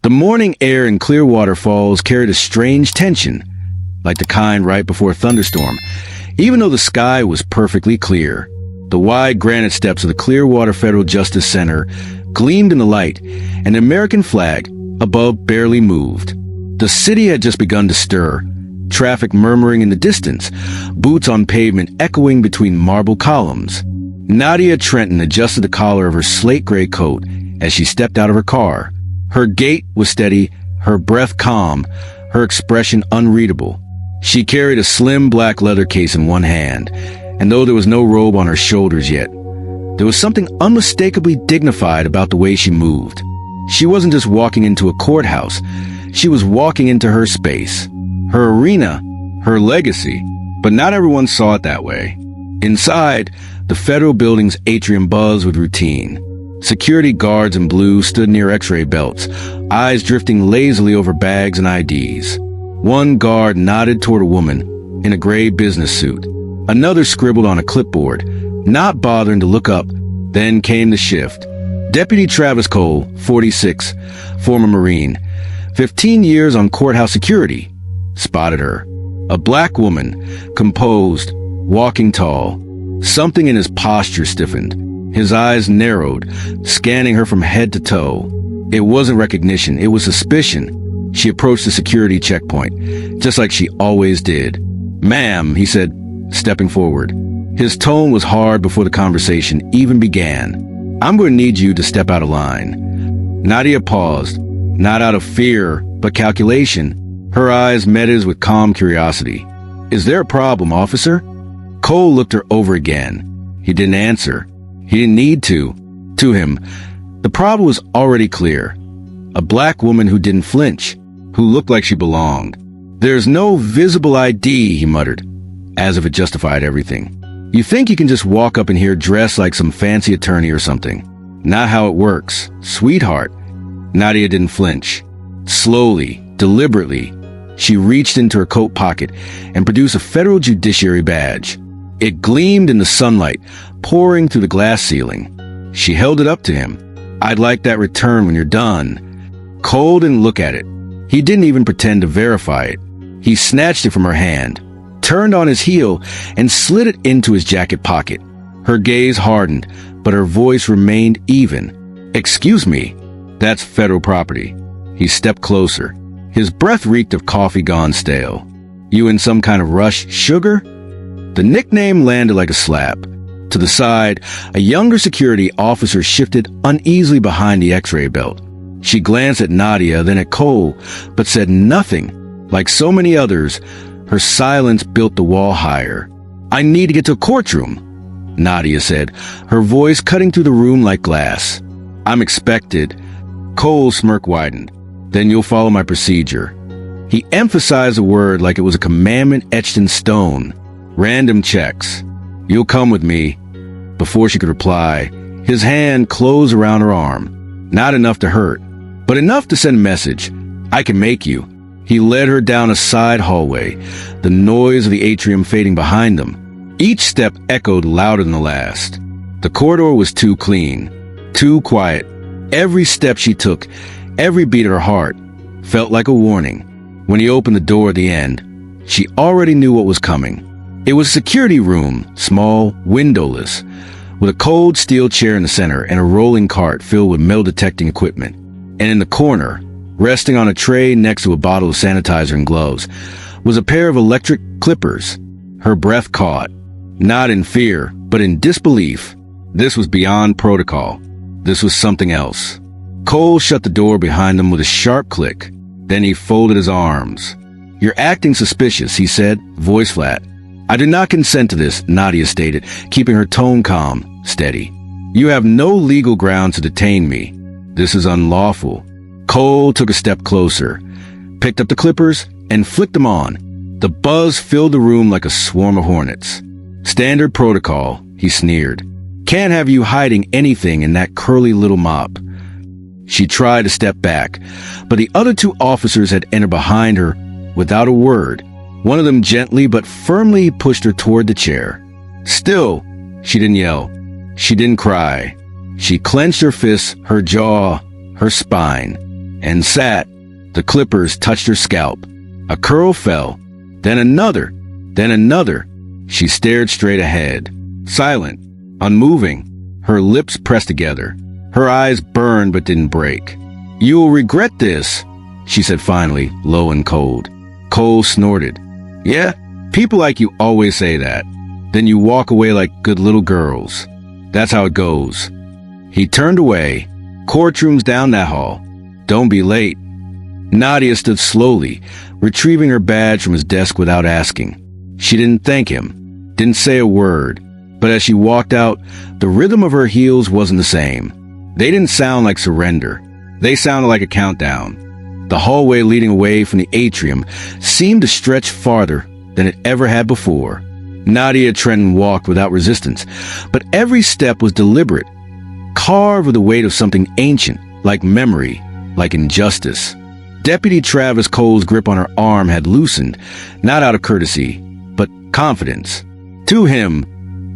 The morning air in Clearwater Falls carried a strange tension, like the kind right before a thunderstorm. Even though the sky was perfectly clear, the wide granite steps of the Clearwater Federal Justice Center gleamed in the light, and the American flag above barely moved. The city had just begun to stir, traffic murmuring in the distance, boots on pavement echoing between marble columns. Nadia Trenton adjusted the collar of her slate-gray coat as she stepped out of her car. Her gait was steady, her breath calm, her expression unreadable. She carried a slim black leather case in one hand, and though there was no robe on her shoulders yet, there was something unmistakably dignified about the way she moved. She wasn't just walking into a courthouse, she was walking into her space, her arena, her legacy. But not everyone saw it that way. Inside, the federal building's atrium buzzed with routine. Security guards in blue stood near x-ray belts, eyes drifting lazily over bags and IDs. One guard nodded toward a woman in a gray business suit. Another scribbled on a clipboard, not bothering to look up. Then came the shift. Deputy Travis Cole, 46, former Marine, 15 years on courthouse security, spotted her. A black woman, composed, walking tall. Something in his posture stiffened. His eyes narrowed, scanning her from head to toe. It wasn't recognition, it was suspicion. She approached the security checkpoint, just like she always did. "Ma'am," he said, stepping forward. His tone was hard before the conversation even began. "I'm going to need you to step out of line." Nadia paused, not out of fear, but calculation. Her eyes met his with calm curiosity. "Is there a problem, officer?" Cole looked her over again. He didn't answer. He didn't need to. To him, the problem was already clear. A black woman who didn't flinch, who looked like she belonged. "There's no visible ID," he muttered, as if it justified everything. "You think you can just walk up in here dressed like some fancy attorney or something? Not how it works, sweetheart." Nadia didn't flinch. Slowly, deliberately, she reached into her coat pocket and produced a federal judiciary badge. It gleamed in the sunlight, pouring through the glass ceiling. She held it up to him. "I'd like that return when you're done." Cole didn't look at it. He didn't even pretend to verify it. He snatched it from her hand, turned on his heel, and slid it into his jacket pocket. Her gaze hardened, but her voice remained even. "Excuse me, that's federal property." He stepped closer. His breath reeked of coffee gone stale. "You in some kind of rush, sugar?" The nickname landed like a slap. To the side, a younger security officer shifted uneasily behind the x-ray belt. She glanced at Nadia, then at Cole, but said nothing. Like so many others, her silence built the wall higher. "I need to get to a courtroom," Nadia said, her voice cutting through the room like glass. "I'm expected." Cole's smirk widened. "Then you'll follow my procedure." He emphasized the word like it was a commandment etched in stone. "Random checks. You'll come with me." Before she could reply, his hand closed around her arm. Not enough to hurt, but enough to send a message. "I can make you." He led her down a side hallway, the noise of the atrium fading behind them. Each step echoed louder than the last. The corridor was too clean, too quiet. Every step she took, every beat of her heart, felt like a warning. When he opened the door at the end, she already knew what was coming. It was a security room, small, windowless, with a cold steel chair in the center and a rolling cart filled with metal-detecting equipment. And in the corner, resting on a tray next to a bottle of sanitizer and gloves, was a pair of electric clippers. Her breath caught, not in fear, but in disbelief. This was beyond protocol. This was something else. Cole shut the door behind them with a sharp click. Then he folded his arms. "You're acting suspicious," he said, voice flat. "I do not consent to this," Nadia stated, keeping her tone calm, steady. "You have no legal grounds to detain me. This is unlawful." Cole took a step closer, picked up the clippers, and flicked them on. The buzz filled the room like a swarm of hornets. "Standard protocol," he sneered. "Can't have you hiding anything in that curly little mop." She tried to step back, but the other two officers had entered behind her without a word. One of them gently but firmly pushed her toward the chair. Still, she didn't yell. She didn't cry. She clenched her fists, her jaw, her spine. and sat. The clippers touched her scalp. A curl fell, then another, then another. She stared straight ahead, silent, unmoving, her lips pressed together. Her eyes burned but didn't break. "You will regret this," she said finally, low and cold. Cole snorted. "Yeah, people like you always say that. Then you walk away like good little girls. That's how it goes." He turned away. "Courtroom's down that hall. Don't be late." Nadia stood slowly, retrieving her badge from his desk without asking. She didn't thank him, didn't say a word, but as she walked out, the rhythm of her heels wasn't the same. They didn't sound like surrender. They sounded like a countdown. The hallway leading away from the atrium seemed to stretch farther than it ever had before. Nadia Trenton walked without resistance, but every step was deliberate, carved with the weight of something ancient, like memory, like injustice. Deputy Travis Cole's grip on her arm had loosened, not out of courtesy, but confidence. To him,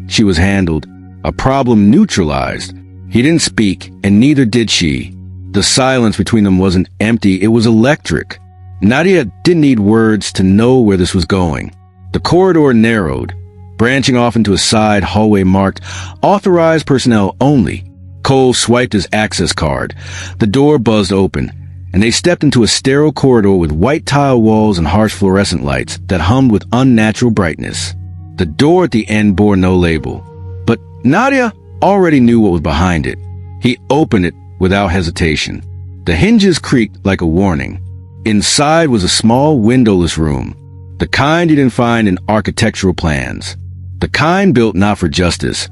she was handled, a problem neutralized. He didn't speak, and neither did she. The silence between them wasn't empty, it was electric. Nadia didn't need words to know where this was going. The corridor narrowed, branching off into a side hallway marked "Authorized Personnel Only." Cole swiped his access card. The door buzzed open, and they stepped into a sterile corridor with white tile walls and harsh fluorescent lights that hummed with unnatural brightness. The door at the end bore no label, but Nadia already knew what was behind it. He opened it without hesitation. The hinges creaked like a warning. Inside was a small windowless room, the kind you didn't find in architectural plans, the kind built not for justice,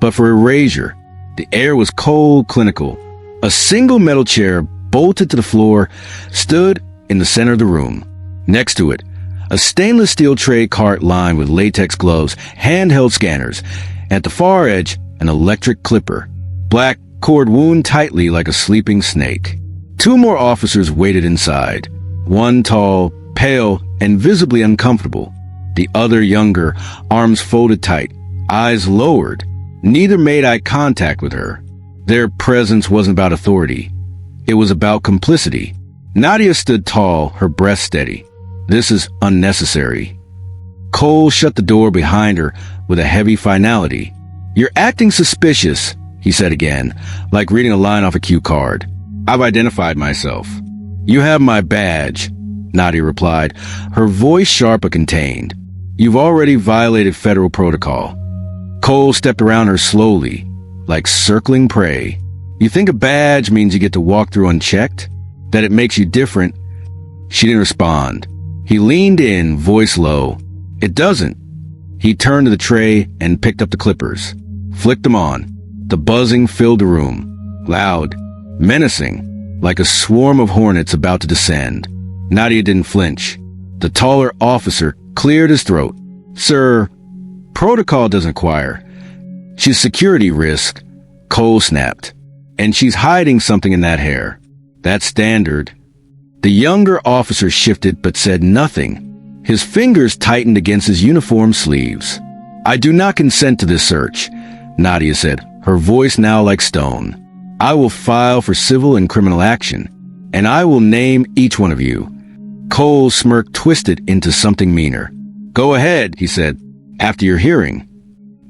but for erasure. The air was cold, clinical. A single metal chair, bolted to the floor, stood in the center of the room. Next to it, a stainless steel tray cart lined with latex gloves, handheld scanners, and at the far edge, an electric clipper. Black cord wound tightly like a sleeping snake. Two more officers waited inside. One tall, pale, and visibly uncomfortable. The other younger, arms folded tight, eyes lowered. Neither made eye contact with her. Their presence wasn't about authority. It was about complicity. Nadia stood tall, her breath steady. "This is unnecessary." Cole shut the door behind her with a heavy finality. "You're acting suspicious," he said again, like reading a line off a cue card. "I've identified myself." "You have my badge," Nadia replied, her voice sharp but contained. "You've already violated federal protocol." Cole stepped around her slowly, like circling prey. "You think a badge means you get to walk through unchecked? That it makes you different?" She didn't respond. He leaned in, voice low. "It doesn't." He turned to the tray and picked up the clippers, flicked them on. The buzzing filled the room, loud, menacing, like a swarm of hornets about to descend. Nadia didn't flinch. The taller officer cleared his throat. "Sir, protocol doesn't require." "She's security risk," Cole snapped. "And she's hiding something in that hair. That's standard." The younger officer shifted but said nothing. His fingers tightened against his uniform sleeves. "I do not consent to this search," Nadia said, her voice now like stone. "I will file for civil and criminal action, and I will name each one of you." Cole's smirk twisted into something meaner. "Go ahead," he said, "after your hearing."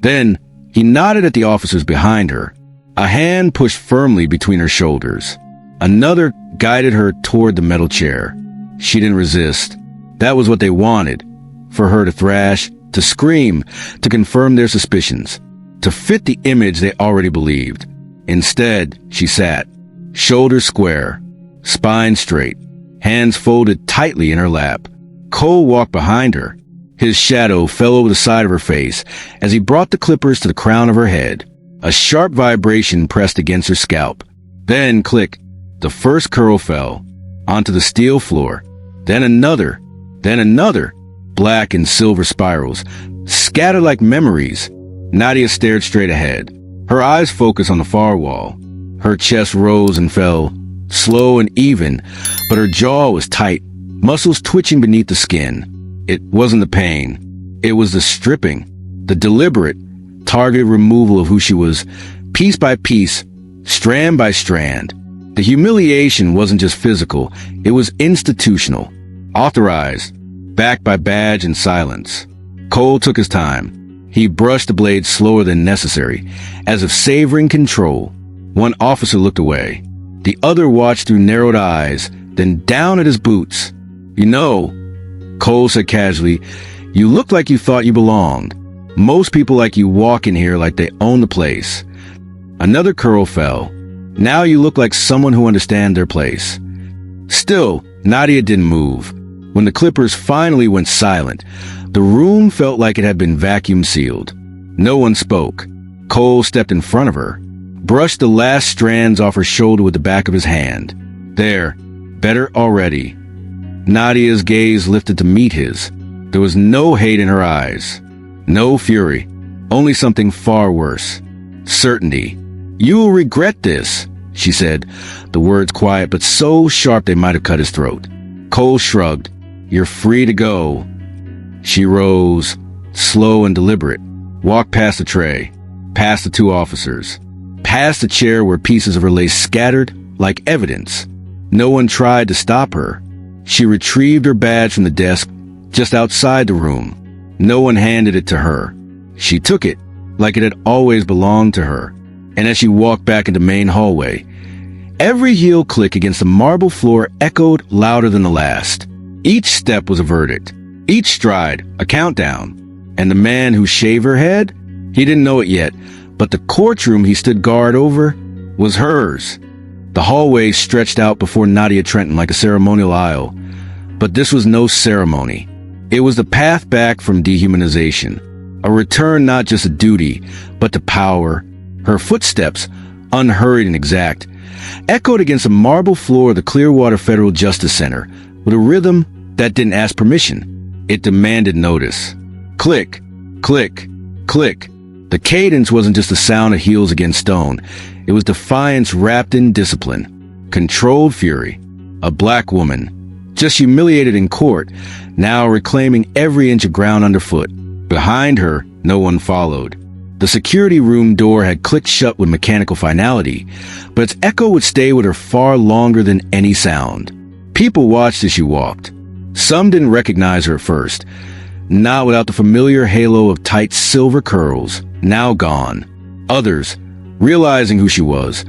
Then he nodded at the officers behind her. A hand pushed firmly between her shoulders. Another guided her toward the metal chair. She didn't resist. That was what they wanted. For her to thrash, to scream, to confirm their suspicions, to fit the image they already believed. Instead, she sat, shoulders square, spine straight, hands folded tightly in her lap. Cole walked behind her. His shadow fell over the side of her face as he brought the clippers to the crown of her head. A sharp vibration pressed against her scalp. Then, click, the first curl fell onto the steel floor. Then another, black and silver spirals, scattered like memories. Nadia stared straight ahead, her eyes focused on the far wall. Her chest rose and fell, slow and even, but her jaw was tight, muscles twitching beneath the skin. It wasn't the pain. It was the stripping, the deliberate, targeted removal of who she was, piece by piece, strand by strand. The humiliation wasn't just physical, it was institutional, authorized, backed by badge and silence. Cole took his time. He brushed the blade slower than necessary, as if savoring control. One officer looked away. The other watched through narrowed eyes, then down at his boots. "You know," Cole said casually, "you look like you thought you belonged. Most people like you walk in here like they own the place." Another curl fell. "Now you look like someone who understands their place." Still, Nadia didn't move. When the clippers finally went silent, the room felt like it had been vacuum sealed. No one spoke. Cole stepped in front of her, brushed the last strands off her shoulder with the back of his hand. "There, better already." Nadia's gaze lifted to meet his. There was no hate in her eyes, no fury, only something far worse. Certainty. "You will regret this," she said, the words quiet but so sharp they might have cut his throat. Cole shrugged. "You're free to go." She rose, slow and deliberate, walked past the tray, past the two officers, past the chair where pieces of her lay scattered like evidence. No one tried to stop her. She retrieved her badge from the desk just outside the room. No one handed it to her. She took it like it had always belonged to her. And as she walked back into the main hallway, every heel click against the marble floor echoed louder than the last. Each step was a verdict. Each stride, a countdown. And the man who shaved her head? He didn't know it yet, but the courtroom he stood guard over was hers. The hallway stretched out before Nadia Trenton like a ceremonial aisle. But this was no ceremony. It was the path back from dehumanization. A return not just to duty, but to power. Her footsteps, unhurried and exact, echoed against the marble floor of the Clearwater Federal Justice Center with a rhythm that didn't ask permission. It demanded notice. Click, click, click. The cadence wasn't just the sound of heels against stone. It was defiance wrapped in discipline. Controlled fury. A black woman, just humiliated in court, now reclaiming every inch of ground underfoot. Behind her, no one followed. The security room door had clicked shut with mechanical finality, but its echo would stay with her far longer than any sound. People watched as she walked. Some didn't recognize her at first, not without the familiar halo of tight silver curls, now gone. Others, realizing who she was,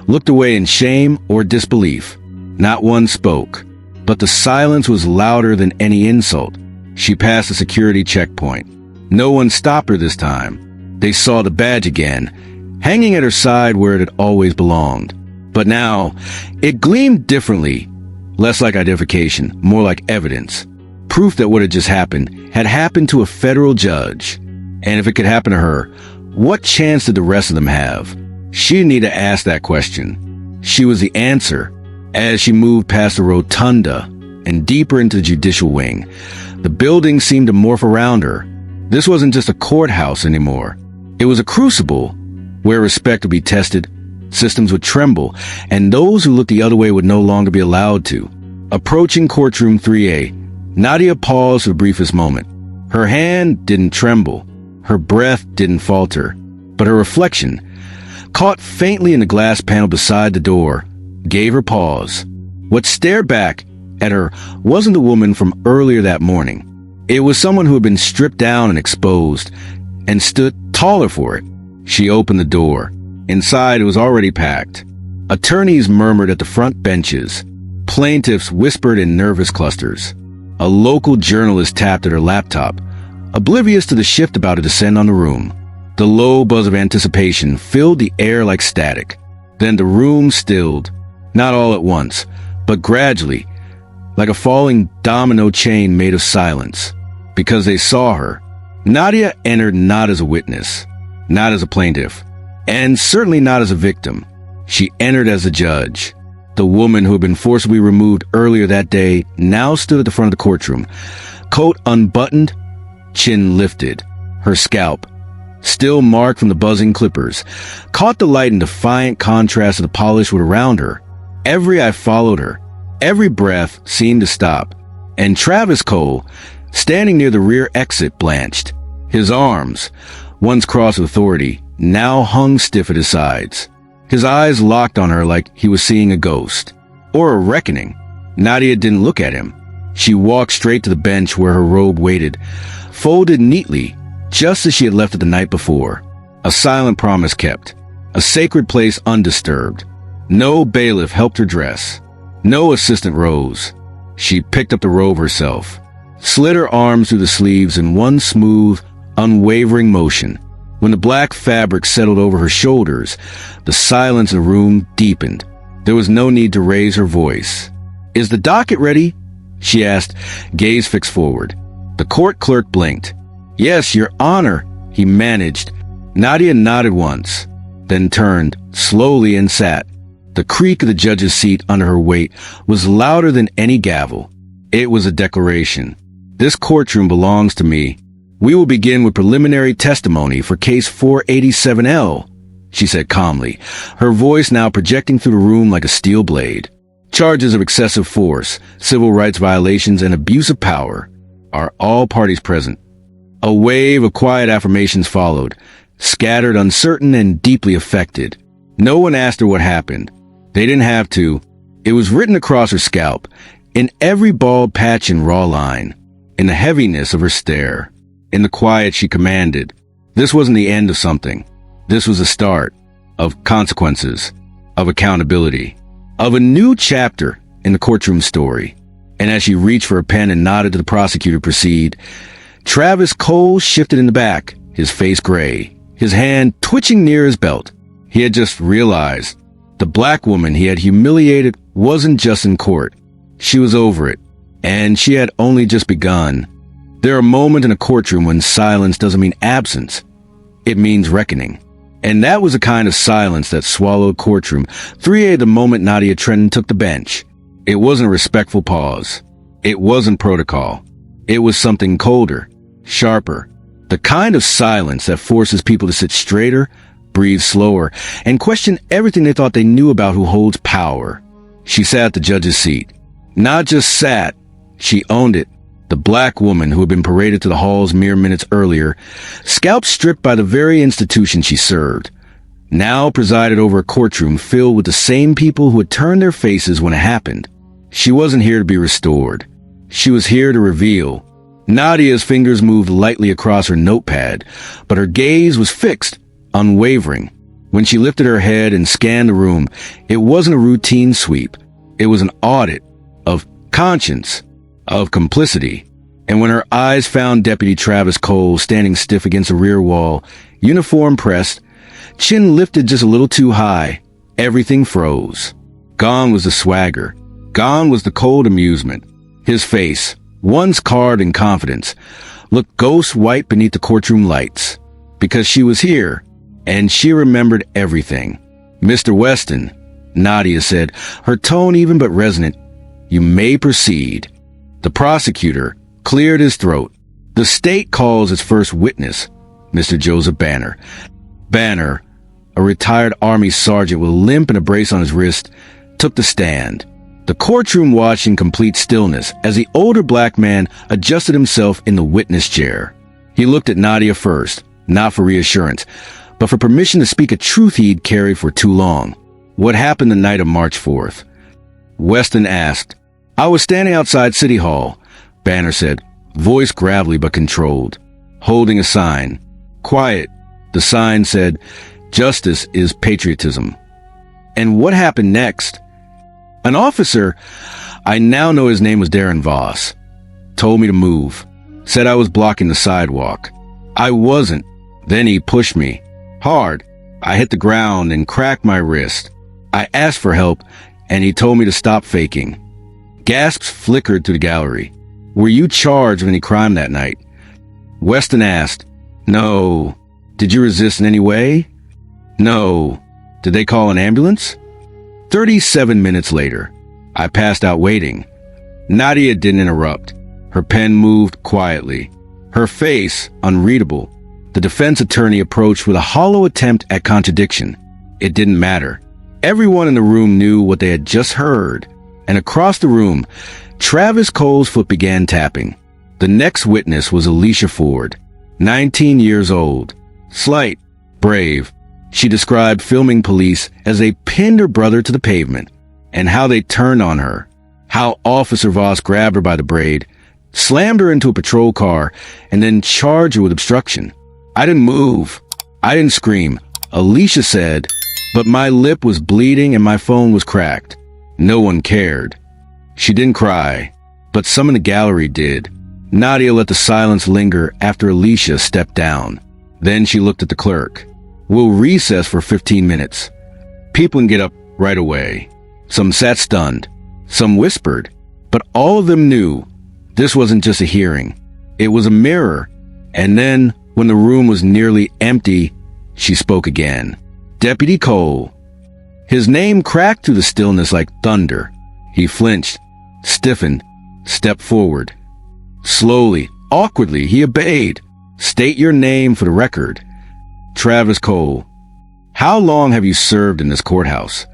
looked away in shame or disbelief. Not one spoke, but the silence was louder than any insult. She passed the security checkpoint. No one stopped her this time. They saw the badge again, hanging at her side where it had always belonged. But now, it gleamed differently, less like identification, more like evidence. Proof that what had just happened had happened to a federal judge. And if it could happen to her, what chance did the rest of them have? She didn't need to ask that question. She was the answer. As she moved past the rotunda and deeper into the judicial wing, the building seemed to morph around her. This wasn't just a courthouse anymore. It was a crucible where respect would be tested, systems would tremble, and those who looked the other way would no longer be allowed to. Approaching courtroom 3A, Nadia paused for the briefest moment. Her hand didn't tremble. Her breath didn't falter. But her reflection, caught faintly in the glass panel beside the door, gave her pause. What stared back at her wasn't the woman from earlier that morning. It was someone who had been stripped down and exposed, and stood taller for it. She opened the door. Inside, it was already packed. Attorneys murmured at the front benches. Plaintiffs whispered in nervous clusters. A local journalist tapped at her laptop, oblivious to the shift about to descend on the room. The low buzz of anticipation filled the air like static. Then the room stilled, not all at once, but gradually, like a falling domino chain made of silence. Because they saw her. Nadia entered not as a witness, not as a plaintiff, and certainly not as a victim. She entered as a judge. The woman who had been forcibly removed earlier that day now stood at the front of the courtroom, coat unbuttoned, chin lifted. Her scalp, still marked from the buzzing clippers, caught the light in defiant contrast to the polished wood around her. Every eye followed her. Every breath seemed to stop. And Travis Cole, standing near the rear exit, blanched. His arms, once crossed with authority, now hung stiff at his sides. His eyes locked on her like he was seeing a ghost. Or a reckoning. Nadia didn't look at him. She walked straight to the bench where her robe waited, folded neatly, just as she had left it the night before. A silent promise kept. A sacred place undisturbed. No bailiff helped her dress. No assistant rose. She picked up the robe herself, slid her arms through the sleeves in one smooth, unwavering motion. When the black fabric settled over her shoulders, the silence in the room deepened. There was no need to raise her voice. "Is the docket ready?" she asked, gaze fixed forward. The court clerk blinked. "Yes, Your Honor," he managed. Nadia nodded once, then turned slowly and sat. The creak of the judge's seat under her weight was louder than any gavel. It was a declaration. "This courtroom belongs to me. We will begin with preliminary testimony for case 487L, she said calmly, her voice now projecting through the room like a steel blade. "Charges of excessive force, civil rights violations, and abuse of power. Are all parties present?" A wave of quiet affirmations followed, scattered, uncertain, and deeply affected. No one asked her what happened. They didn't have to. It was written across her scalp, in every bald patch and raw line, in the heaviness of her stare. In the quiet, she commanded. This wasn't the end of something. This was the start of consequences, of accountability, of a new chapter in the courtroom story. And as she reached for a pen and nodded to the prosecutor to proceed, Travis Cole shifted in the back, his face gray, his hand twitching near his belt. He had just realized the black woman he had humiliated wasn't just in court. She was over it, and she had only just begun. There are moments in a courtroom when silence doesn't mean absence. It means reckoning. And that was the kind of silence that swallowed courtroom 3A the moment Nadia Trenton took the bench. It wasn't a respectful pause. It wasn't protocol. It was something colder, sharper. The kind of silence that forces people to sit straighter, breathe slower, and question everything they thought they knew about who holds power. She sat at the judge's seat. Not just sat, she owned it. The black woman who had been paraded to the halls mere minutes earlier, scalp stripped by the very institution she served, now presided over a courtroom filled with the same people who had turned their faces when it happened. She wasn't here to be restored. She was here to reveal. Nadia's fingers moved lightly across her notepad, but her gaze was fixed, unwavering. When she lifted her head and scanned the room, it wasn't a routine sweep. It was an audit of conscience, of complicity. And when her eyes found Deputy Travis Cole standing stiff against the rear wall, uniform pressed, chin lifted just a little too high, everything froze. Gone was the swagger. Gone was the cold amusement. His face, once carved in confidence, looked ghost white beneath the courtroom lights. Because she was here, and she remembered everything. "Mr. Weston," Nadia said, her tone even but resonant, "you may proceed." The prosecutor cleared his throat. "The state calls its first witness, Mr. Joseph Banner." Banner, a retired Army sergeant with a limp and a brace on his wrist, took the stand. The courtroom watched in complete stillness as the older black man adjusted himself in the witness chair. He looked at Nadia first, not for reassurance, but for permission to speak a truth he'd carried for too long. What happened the night of March 4th? Weston asked. "I was standing outside City Hall," Banner said, voice gravelly but controlled, holding a sign. "Quiet." The sign said, "Justice is patriotism." "And what happened next?" "An officer, I now know his name was Darren Voss, told me to move, said I was blocking the sidewalk. I wasn't. Then he pushed me. Hard. I hit the ground and cracked my wrist. I asked for help, and he told me to stop faking." Gasps flickered through the gallery. "Were you charged with any crime that night?" Weston asked. "No." "Did you resist in any way?" "No." "Did they call an ambulance?" 37 minutes later, I passed out waiting. Nadia didn't interrupt. Her pen moved quietly. Her face, unreadable. The defense attorney approached with a hollow attempt at contradiction. It didn't matter. Everyone in the room knew what they had just heard. And across the room, Travis Cole's foot began tapping. The next witness was Alicia Ford, 19 years old. Slight, brave, She described filming police as they pinned her brother to the pavement, and how they turned on her, how Officer Voss grabbed her by the braid, slammed her into a patrol car, and then charged her with obstruction. I didn't move. I didn't scream. Alicia said, but my lip was bleeding and my phone was cracked. No one cared. She didn't cry, but some in the gallery did. Nadia let the silence linger after Alicia stepped down. Then she looked at the clerk. We'll recess for 15 minutes. People can get up right away. Some sat stunned. Some whispered. But all of them knew this wasn't just a hearing. It was a mirror. And then, when the room was nearly empty, she spoke again. Deputy Cole. His name cracked through the stillness like thunder. He flinched, stiffened, stepped forward. Slowly, awkwardly, he obeyed. State your name for the record. Travis Cole. How long have you served in this courthouse?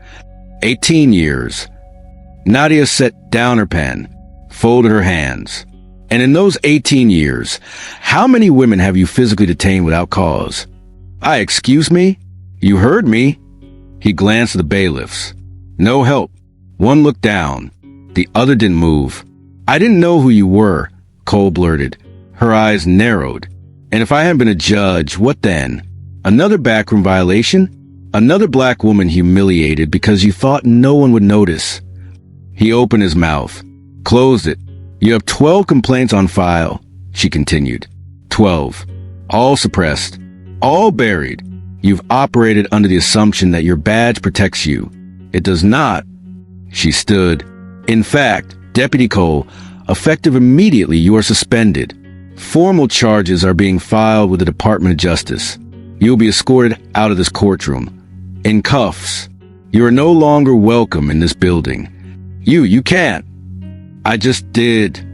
18 years. Nadia set down her pen, folded her hands. And in those 18 years, how many women have you physically detained without cause? Excuse me? You heard me. He glanced at the bailiffs. No help. One looked down. The other didn't move. I didn't know who you were, Cole blurted. Her eyes narrowed. And if I hadn't been a judge, what then? Another backroom violation? Another black woman humiliated because you thought no one would notice. He opened his mouth, closed it. You have 12 complaints on file, she continued. 12. All suppressed. All buried. You've operated under the assumption that your badge protects you. It does not. She stood. In fact, Deputy Cole, effective immediately, you are suspended. Formal charges are being filed with the Department of Justice. You'll be escorted out of this courtroom. In cuffs. You are no longer welcome in this building. You can't. I just did.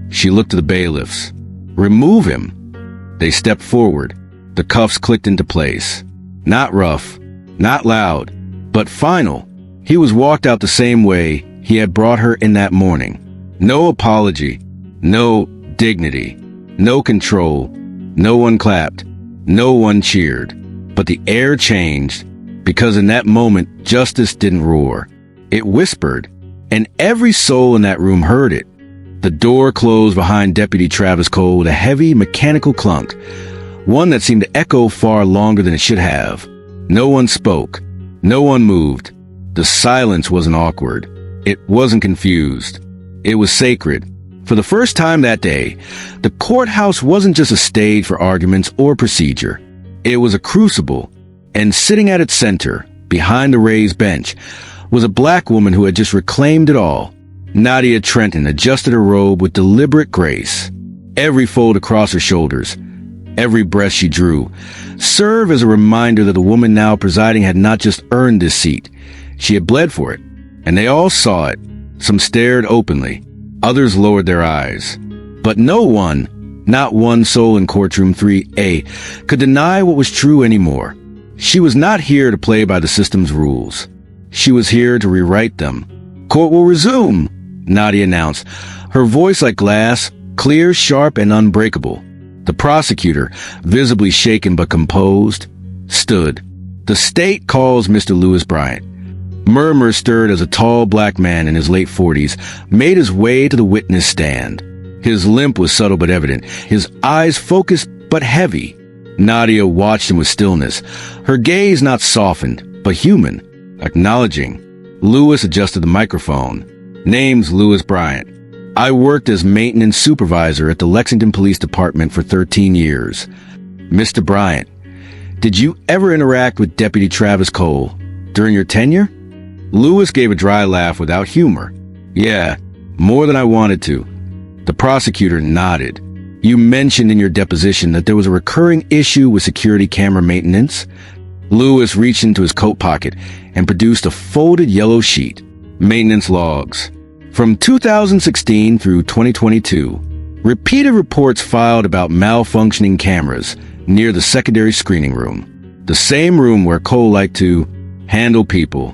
She looked to the bailiffs. Remove him. They stepped forward. The cuffs clicked into place. Not rough, not loud, but final. He was walked out the same way he had brought her in that morning. No apology, no dignity, no control. No one clapped, no one cheered. But the air changed, because in that moment, justice didn't roar. It whispered, and every soul in that room heard it. The door closed behind Deputy Travis Cole with a heavy, mechanical clunk, one that seemed to echo far longer than it should have. No one spoke. No one moved. The silence wasn't awkward. It wasn't confused. It was sacred. For the first time that day, the courthouse wasn't just a stage for arguments or procedure. It was a crucible, and sitting at its center, behind the raised bench, was a black woman who had just reclaimed it all. Nadia Trenton adjusted her robe with deliberate grace. Every fold across her shoulders, every breath she drew, served as a reminder that the woman now presiding had not just earned this seat. She had bled for it, and they all saw it. Some stared openly, others lowered their eyes. But no one, not one soul in courtroom 3A, could deny what was true anymore. She was not here to play by the system's rules. She was here to rewrite them. Court will resume, Nadia announced, her voice like glass, clear, sharp, and unbreakable. The prosecutor, visibly shaken but composed, stood. The state calls Mr. Lewis Bryant. Murmurs stirred as a tall black man in his late 40s made his way to the witness stand. His limp was subtle but evident, his eyes focused but heavy. Nadia watched him with stillness, her gaze not softened, but human. Acknowledging. Lewis adjusted the microphone. Name's Lewis Bryant. I worked as maintenance supervisor at the Lexington Police Department for 13 years. Mr. Bryant, did you ever interact with Deputy Travis Cole during your tenure? Lewis gave a dry laugh without humor. Yeah, more than I wanted to. The prosecutor nodded. You mentioned in your deposition that there was a recurring issue with security camera maintenance. Lewis reached into his coat pocket and produced a folded yellow sheet. Maintenance logs. From 2016 through 2022, repeated reports filed about malfunctioning cameras near the secondary screening room, the same room where Cole liked to handle people.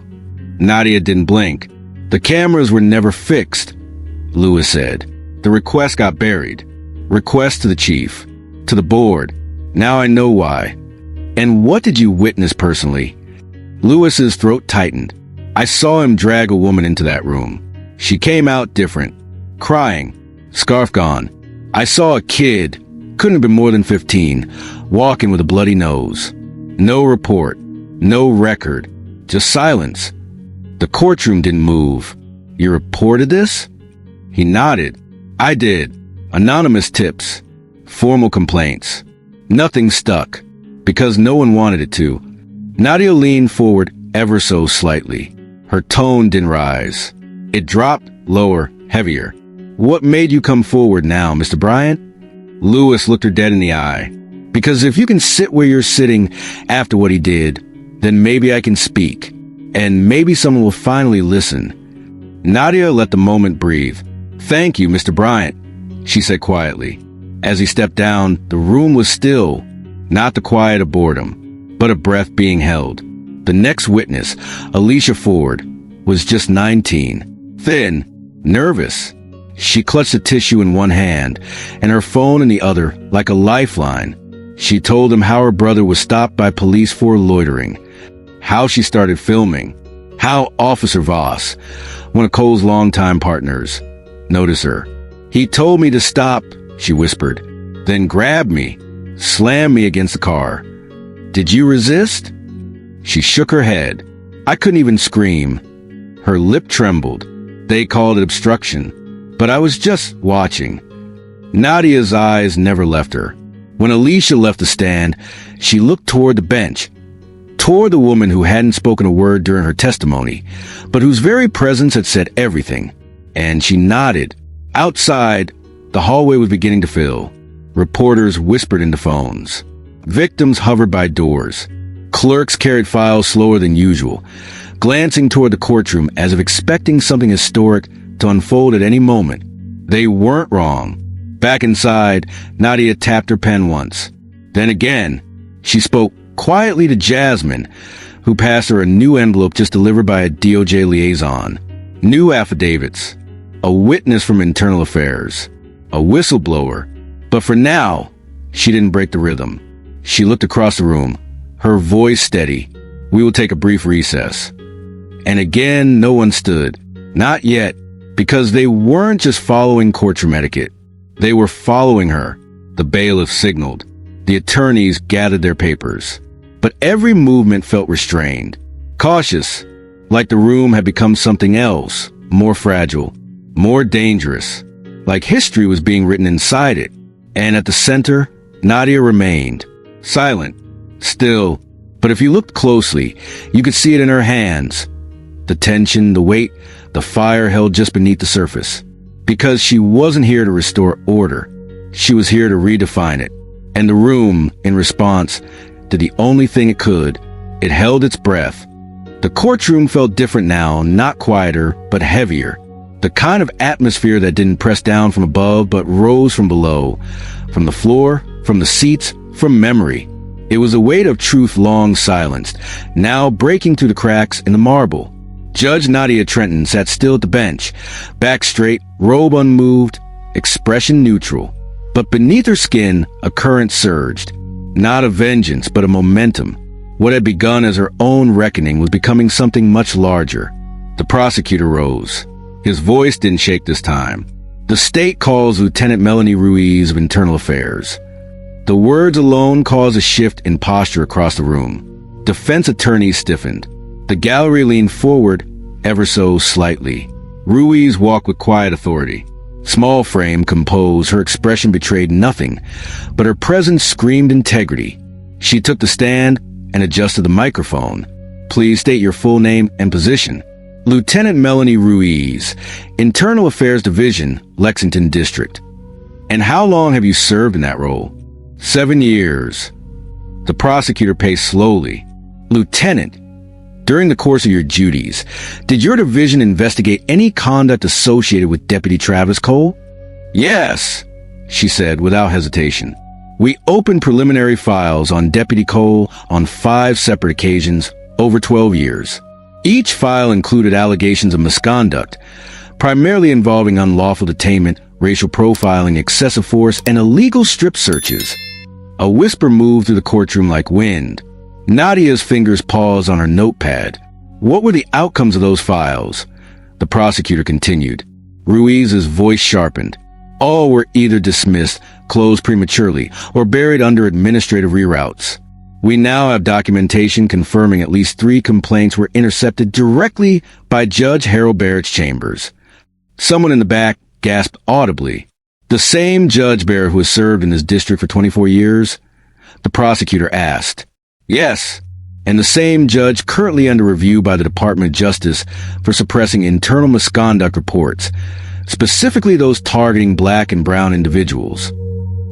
Nadia didn't blink. The cameras were never fixed, Lewis said. The request got buried. Request to the chief, to the board. Now I know why. And what did you witness personally? Lewis's throat tightened. I saw him drag a woman into that room. She came out different, crying, scarf gone. I saw a kid, couldn't have been more than 15, walking with a bloody nose. No report, no record, just silence. The courtroom didn't move. You reported this? He nodded. I did. Anonymous tips. Formal complaints. Nothing stuck, because no one wanted it to. Nadia leaned forward ever so slightly. Her tone didn't rise. It dropped lower, heavier. What made you come forward now, Mr. Bryant? Lewis looked her dead in the eye. Because if you can sit where you're sitting after what he did, then maybe I can speak. And maybe someone will finally listen. Nadia let the moment breathe. Thank you, Mr. Bryant, she said quietly. As he stepped down, the room was still, not the quiet of boredom, but a breath being held. The next witness, Alicia Ford, was just 19. Thin, nervous. She clutched the tissue in one hand and her phone in the other like a lifeline. She told him how her brother was stopped by police for loitering, how she started filming, how Officer Voss, one of Cole's longtime partners, noticed her. He told me to stop, she whispered, then grabbed me, slammed me against the car. Did you resist? She shook her head. I couldn't even scream. Her lip trembled. They called it obstruction, but I was just watching. Nadia's eyes never left her. When Alicia left the stand, she looked toward the bench, toward the woman who hadn't spoken a word during her testimony, but whose very presence had said everything. And she nodded. Outside, the hallway was beginning to fill. Reporters whispered into phones. Victims hovered by doors. Clerks carried files slower than usual, glancing toward the courtroom as if expecting something historic to unfold at any moment. They weren't wrong. Back inside, Nadia tapped her pen once. Then again, she spoke quietly to Jasmine, who passed her a new envelope just delivered by a DOJ liaison. New affidavits. A witness from Internal Affairs. A whistleblower. But for now, she didn't break the rhythm. She looked across the room, her voice steady. We will take a brief recess. And again, no one stood. Not yet, because they weren't just following courtroom etiquette. They were following her. The bailiff signaled. The attorneys gathered their papers. But every movement felt restrained, cautious, like the room had become something else, more fragile, more dangerous, like history was being written inside it. And at the center, Nadia remained, silent, still, but if you looked closely, you could see it in her hands. The tension, the weight, the fire held just beneath the surface. Because she wasn't here to restore order. She was here to redefine it. And the room, in response, did the only thing it could. It held its breath. The courtroom felt different now, not quieter, but heavier. The kind of atmosphere that didn't press down from above, but rose from below. From the floor, from the seats, from memory. It was a weight of truth long silenced, now breaking through the cracks in the marble. Judge Nadia Trenton sat still at the bench, back straight, robe unmoved, expression neutral. But beneath her skin, a current surged. Not a vengeance, but a momentum. What had begun as her own reckoning was becoming something much larger. The prosecutor rose. His voice didn't shake this time. The state calls Lieutenant Melanie Ruiz of Internal Affairs. The words alone caused a shift in posture across the room. Defense attorneys stiffened. The gallery leaned forward ever so slightly. Ruiz walked with quiet authority. Small frame, composed, her expression betrayed nothing, but her presence screamed integrity. She took the stand and adjusted the microphone. Please state your full name and position. Lieutenant Melanie Ruiz, Internal Affairs Division, Lexington District. And how long have you served in that role? 7 years. The prosecutor paced slowly. Lieutenant, during the course of your duties, did your division investigate any conduct associated with Deputy Travis Cole? Yes, she said without hesitation. We opened preliminary files on Deputy Cole on 5 separate occasions over 12 years. Each file included allegations of misconduct, primarily involving unlawful detainment, racial profiling, excessive force, and illegal strip searches. A whisper moved through the courtroom like wind. Nadia's fingers paused on her notepad. What were the outcomes of those files? The prosecutor continued. Ruiz's voice sharpened. All were either dismissed, closed prematurely, or buried under administrative reroutes. We now have documentation confirming at least 3 complaints were intercepted directly by Judge Harold Barrett's chambers. Someone in the back gasped audibly. The same Judge Barrett who has served in this district for 24 years? The prosecutor asked. Yes, and the same judge currently under review by the Department of Justice for suppressing internal misconduct reports, specifically those targeting black and brown individuals.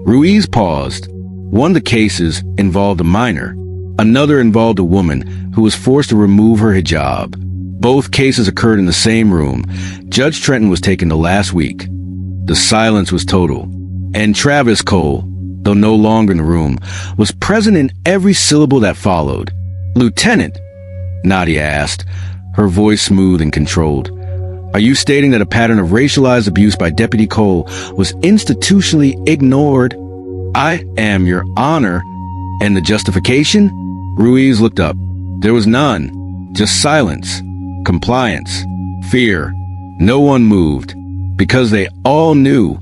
Ruiz paused. One of the cases involved a minor. Another involved a woman who was forced to remove her hijab. Both cases occurred in the same room. Judge Trenton was taken to last week. The silence was total. And Travis Cole, though no longer in the room, was present in every syllable that followed. Lieutenant, Nadia asked, her voice smooth and controlled. Are you stating that a pattern of racialized abuse by Deputy Cole was institutionally ignored? I am, Your Honor. And the justification? Ruiz looked up. There was none. Just silence, compliance, fear. No one moved, because they all knew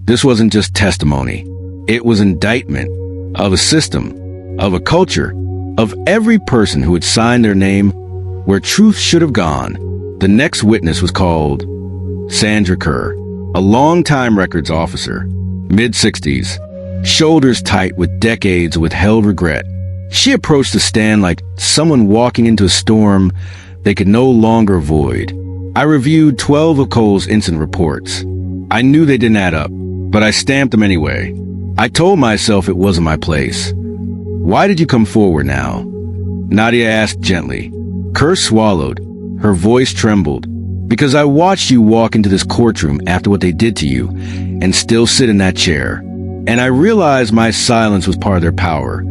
this wasn't just testimony. It was indictment of a system, of a culture, of every person who had signed their name where truth should have gone. The next witness was called Sandra Kerr, a longtime records officer, mid-60s, shoulders tight with decades of withheld regret. She approached the stand like someone walking into a storm they could no longer avoid. I reviewed 12 of Cole's incident reports. I knew they didn't add up, but I stamped them anyway. I told myself it wasn't my place. Why did you come forward now? Nadia asked gently. Kerr swallowed. Her voice trembled. Because I watched you walk into this courtroom after what they did to you, and still sit in that chair. And I realized my silence was part of their power.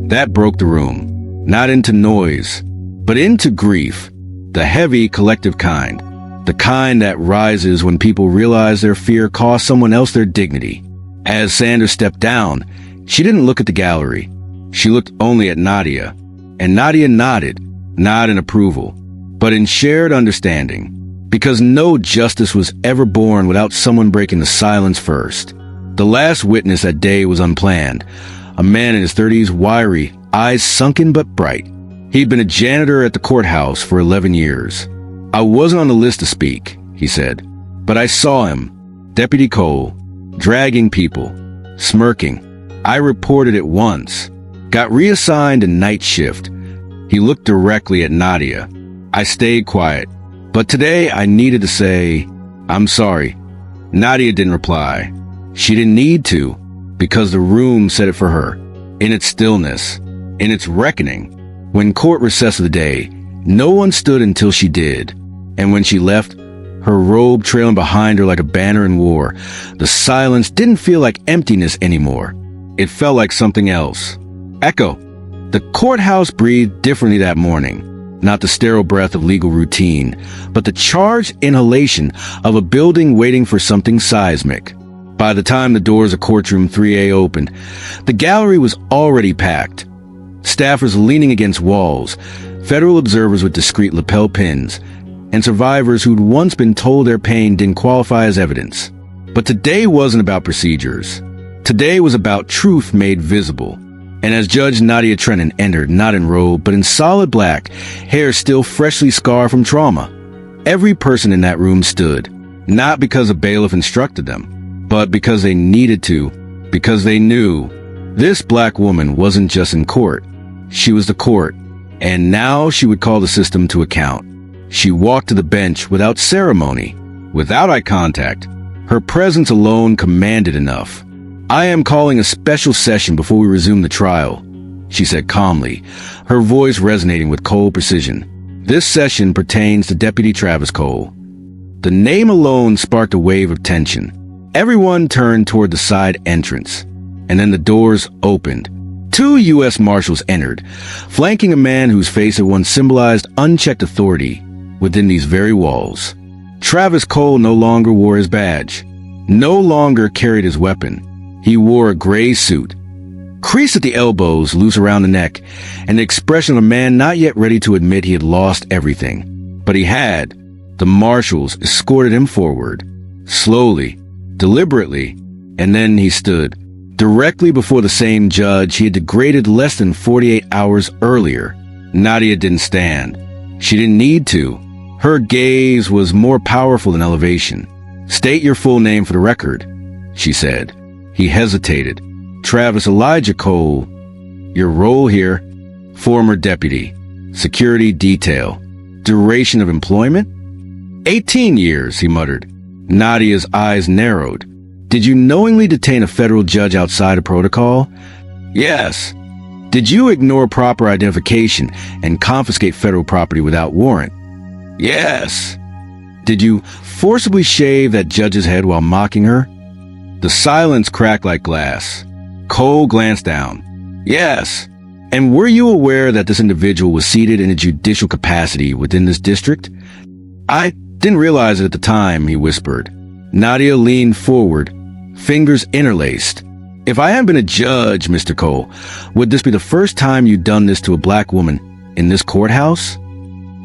That broke the room. Not into noise, but into grief. The heavy, collective kind. The kind that rises when people realize their fear cost someone else their dignity. As Sandra stepped down, she didn't look at the gallery. She looked only at Nadia. And Nadia nodded, not in approval, but in shared understanding. Because no justice was ever born without someone breaking the silence first. The last witness that day was unplanned. A man in his 30s, wiry, eyes sunken but bright. He'd been a janitor at the courthouse for 11 years. I wasn't on the list to speak, he said, but I saw him, Deputy Cole, dragging people, smirking. I reported it once, got reassigned to night shift. He looked directly at Nadia. I stayed quiet, but today I needed to say, I'm sorry. Nadia didn't reply. She didn't need to, because the room said it for her, in its stillness, in its reckoning. When court recessed of the day, no one stood until she did, and when she left, her robe trailing behind her like a banner in war, the silence didn't feel like emptiness anymore. It felt like something else. Echo. The courthouse breathed differently that morning. Not the sterile breath of legal routine, but the charged inhalation of a building waiting for something seismic. By the time the doors of courtroom 3A opened, the gallery was already packed. Staffers leaning against walls, federal observers with discreet lapel pins, and survivors who'd once been told their pain didn't qualify as evidence. But today wasn't about procedures. Today was about truth made visible. And as Judge Nadia Trenton entered, not in robe, but in solid black, hair still freshly scarred from trauma, every person in that room stood, not because a bailiff instructed them, but because they needed to, because they knew this black woman wasn't just in court. She was the court, and now she would call the system to account. She walked to the bench without ceremony, without eye contact. Her presence alone commanded enough. I am calling a special session before we resume the trial, she said calmly, her voice resonating with cold precision. This session pertains to Deputy Travis Cole. The name alone sparked a wave of tension. Everyone turned toward the side entrance, and then the doors opened. 2 U.S. Marshals entered, flanking a man whose face had once symbolized unchecked authority within these very walls. Travis Cole no longer wore his badge, no longer carried his weapon. He wore a gray suit, creased at the elbows, loose around the neck, and the expression of a man not yet ready to admit he had lost everything. But he had. The marshals escorted him forward, slowly, deliberately, and then he stood, directly before the same judge he had degraded less than 48 hours earlier. Nadia didn't stand. She didn't need to. Her gaze was more powerful than elevation. "State your full name for the record," she said. He hesitated. "Travis Elijah Cole. Your role here?" "Former deputy. Security detail. Duration of employment?" 18 years, he muttered. Nadia's eyes narrowed. "Did you knowingly detain a federal judge outside of protocol?" "Yes." "Did you ignore proper identification and confiscate federal property without warrant?" "Yes." "Did you forcibly shave that judge's head while mocking her?" The silence cracked like glass. Cole glanced down. "Yes." "And were you aware that this individual was seated in a judicial capacity within this district?" "I didn't realize it at the time," he whispered. Nadia leaned forward, fingers interlaced. "If I hadn't been a judge, Mr. Cole, would this be the first time you'd done this to a black woman in this courthouse?"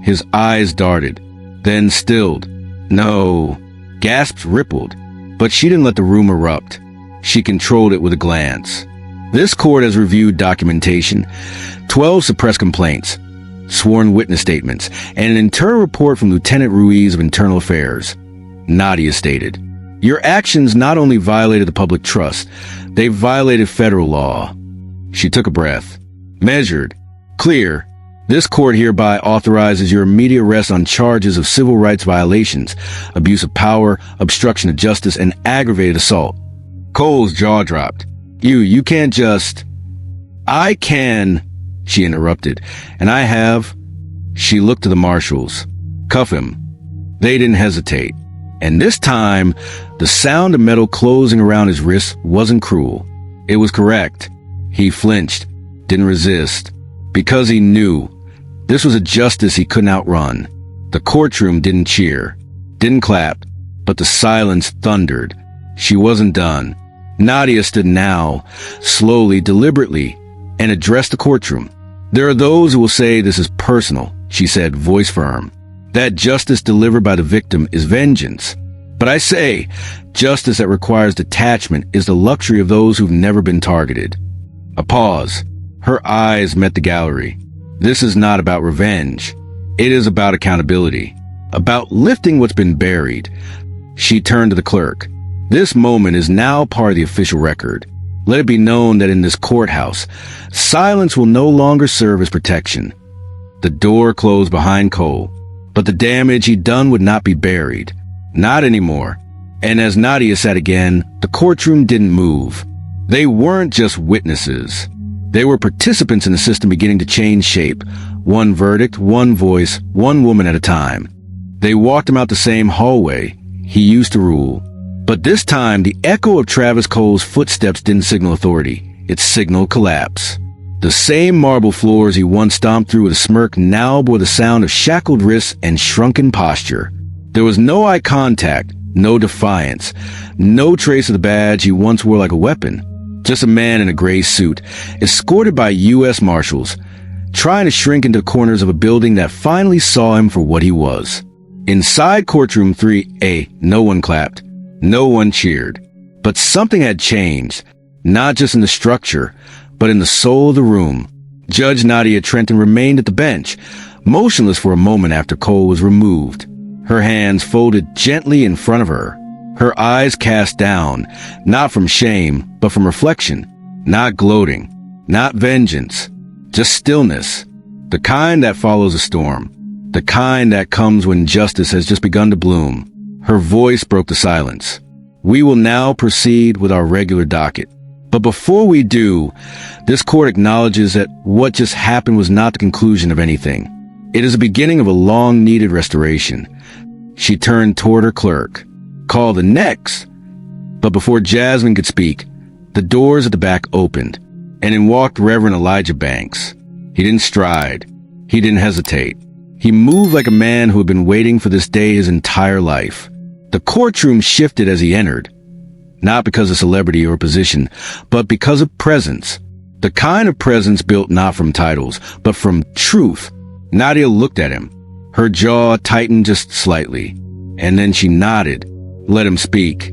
His eyes darted, then stilled. "No." Gasps rippled, but she didn't let the room erupt. She controlled it with a glance. "This court has reviewed documentation, 12 suppressed complaints, sworn witness statements, and an internal report from Lieutenant Ruiz of Internal Affairs," Nadia stated. "Your actions not only violated the public trust, they violated federal law." She took a breath. "Measured. Clear. This court hereby authorizes your immediate arrest on charges of civil rights violations, abuse of power, obstruction of justice, and aggravated assault." Cole's jaw dropped. You can't just..." "I can," she interrupted, "and I have." She looked to the marshals. "Cuff him." They didn't hesitate. And this time, the sound of metal closing around his wrists wasn't cruel. It was correct. He flinched, didn't resist, because he knew this was a justice he couldn't outrun. The courtroom didn't cheer, didn't clap, but the silence thundered. She wasn't done. Nadia stood now, slowly, deliberately, and addressed the courtroom. "There are those who will say this is personal," she said, voice firm. "That justice delivered by the victim is vengeance. But I say, justice that requires detachment is the luxury of those who've never been targeted." A pause. Her eyes met the gallery. "This is not about revenge. It is about accountability. About lifting what's been buried." She turned to the clerk. "This moment is now part of the official record. Let it be known that in this courthouse, silence will no longer serve as protection." The door closed behind Cole, but the damage he'd done would not be buried. Not anymore. And as Nadia sat again, the courtroom didn't move. They weren't just witnesses. They were participants in a system beginning to change shape. One verdict, one voice, one woman at a time. They walked him out the same hallway he used to rule. But this time, the echo of Travis Cole's footsteps didn't signal authority. It signaled collapse. The same marble floors he once stomped through with a smirk now bore the sound of shackled wrists and shrunken posture. There was no eye contact, no defiance, no trace of the badge he once wore like a weapon. Just a man in a gray suit, escorted by U.S. Marshals, trying to shrink into the corners of a building that finally saw him for what he was. Inside courtroom 3A, no one clapped. No one cheered. But something had changed, not just in the structure, but in the soul of the room. Judge Nadia Trenton remained at the bench, motionless for a moment after Cole was removed, her hands folded gently in front of her, her eyes cast down, not from shame, but from reflection, not gloating, not vengeance, just stillness, the kind that follows a storm, the kind that comes when justice has just begun to bloom. Her voice broke the silence. "We will now proceed with our regular docket. But before we do, this court acknowledges that what just happened was not the conclusion of anything. It is the beginning of a long-needed restoration." She turned toward her clerk. "Call the next." But before Jasmine could speak, the doors at the back opened, and in walked Reverend Elijah Banks. He didn't stride. He didn't hesitate. He moved like a man who had been waiting for this day his entire life. The courtroom shifted as he entered, not because of celebrity or position, but because of presence. The kind of presence built not from titles, but from truth. Nadia looked at him. Her jaw tightened just slightly, and then she nodded. Let him speak.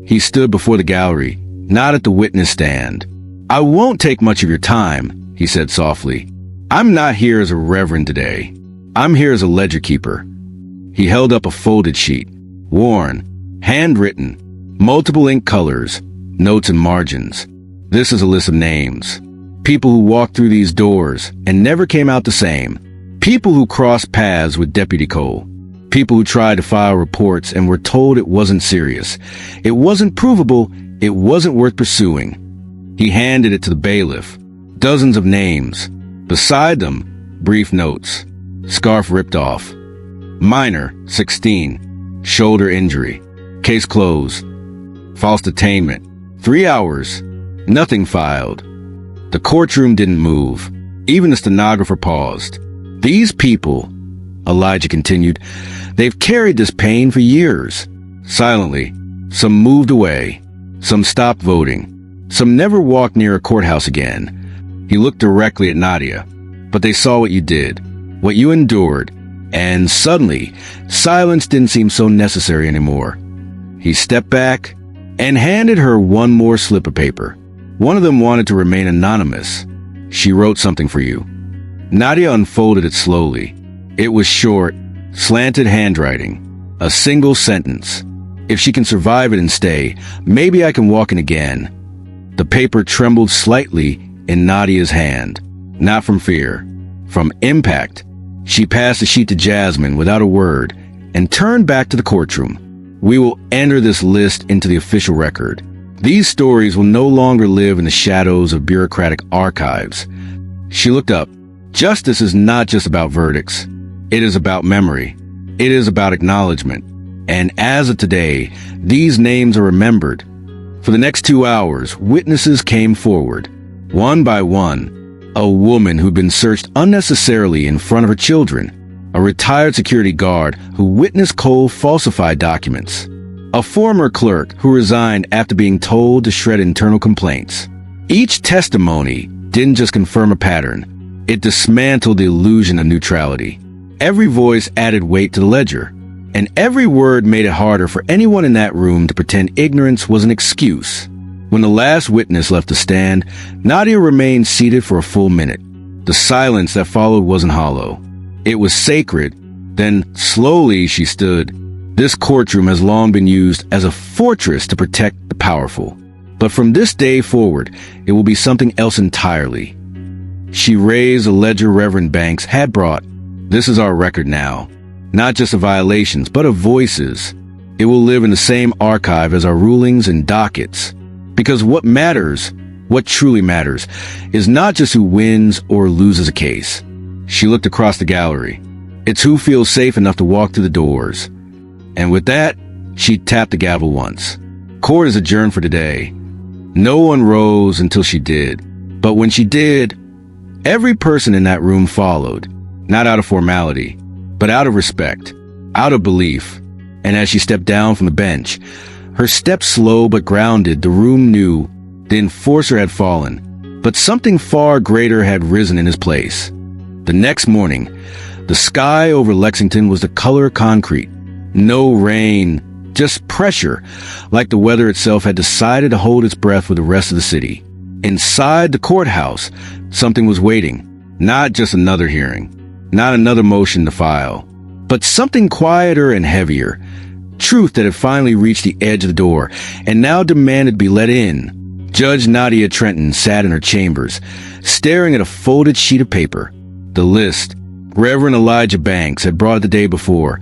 He stood before the gallery, not at the witness stand. I won't take much of your time, he said softly. I'm not here as a reverend today. I'm here as a ledger keeper. He held up a folded sheet, worn, handwritten, multiple ink colors, notes and margins. This is a list of names. People who walked through these doors and never came out the same. People who crossed paths with Deputy Cole. People who tried to file reports and were told it wasn't serious. It wasn't provable. It wasn't worth pursuing. He handed it to the bailiff. Dozens of names. Beside them, brief notes. Scarf ripped off. Minor, 16. Shoulder injury. Case closed. False detainment. 3 hours. Nothing filed. The courtroom didn't move. Even the stenographer paused. These people, Elijah continued, they've carried this pain for years. Silently, some moved away. Some stopped voting. Some never walked near a courthouse again. He looked directly at Nadia. But they saw what you did, what you endured, and suddenly, silence didn't seem so necessary anymore. He stepped back and handed her one more slip of paper. One of them wanted to remain anonymous. She wrote something for you. Nadia unfolded it slowly. It was short, slanted handwriting. A single sentence. If she can survive it and stay, maybe I can walk in again. The paper trembled slightly in Nadia's hand. Not from fear. From impact. She passed the sheet to Jasmine without a word and turned back to the courtroom. We will enter this list into the official record. These stories will no longer live in the shadows of bureaucratic archives. She looked up. Justice is not just about verdicts. It is about memory. It is about acknowledgement. And as of today, these names are remembered. For the next 2 hours, witnesses came forward. One by one. A woman who'd been searched unnecessarily in front of her children. A retired security guard who witnessed Cole falsify documents. A former clerk who resigned after being told to shred internal complaints. Each testimony didn't just confirm a pattern. It dismantled the illusion of neutrality. Every voice added weight to the ledger. And every word made it harder for anyone in that room to pretend ignorance was an excuse. When the last witness left the stand, Nadia remained seated for a full minute. The silence that followed wasn't hollow. It was sacred. Then, slowly, she stood. This courtroom has long been used as a fortress to protect the powerful. But from this day forward, it will be something else entirely. She raised a ledger Reverend Banks had brought. This is our record now. Not just of violations, but of voices. It will live in the same archive as our rulings and dockets. Because what matters, what truly matters, is not just who wins or loses a case. She looked across the gallery. It's who feels safe enough to walk through the doors. And with that, she tapped the gavel once. Court is adjourned for today. No one rose until she did. But when she did, every person in that room followed. Not out of formality, but out of respect, out of belief. And as she stepped down from the bench, her steps slow but grounded, the room knew the enforcer had fallen, but something far greater had risen in his place. The next morning, the sky over Lexington was the color of concrete. No rain, just pressure, like the weather itself had decided to hold its breath for the rest of the city. Inside the courthouse, something was waiting. Not just another hearing, not another motion to file, but something quieter and heavier. Truth that had finally reached the edge of the door and now demanded to be let in. Judge Nadia Trenton sat in her chambers, staring at a folded sheet of paper. The list Reverend Elijah Banks had brought it the day before,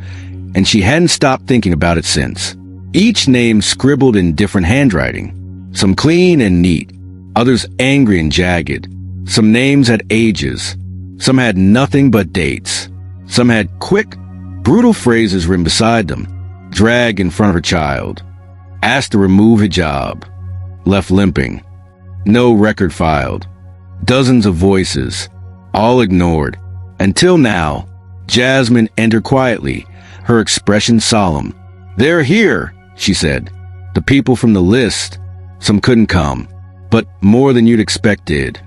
and she hadn't stopped thinking about it since. Each name scribbled in different handwriting, some clean and neat, others angry and jagged. Some names had ages, some had nothing but dates. Some had quick, brutal phrases written beside them. Drag in front of her child. Asked to remove hijab. Left limping. No record filed. Dozens of voices. All ignored. Until now, Jasmine entered quietly, her expression solemn. They're here, she said. The people from the list. Some couldn't come, but more than you'd expect did.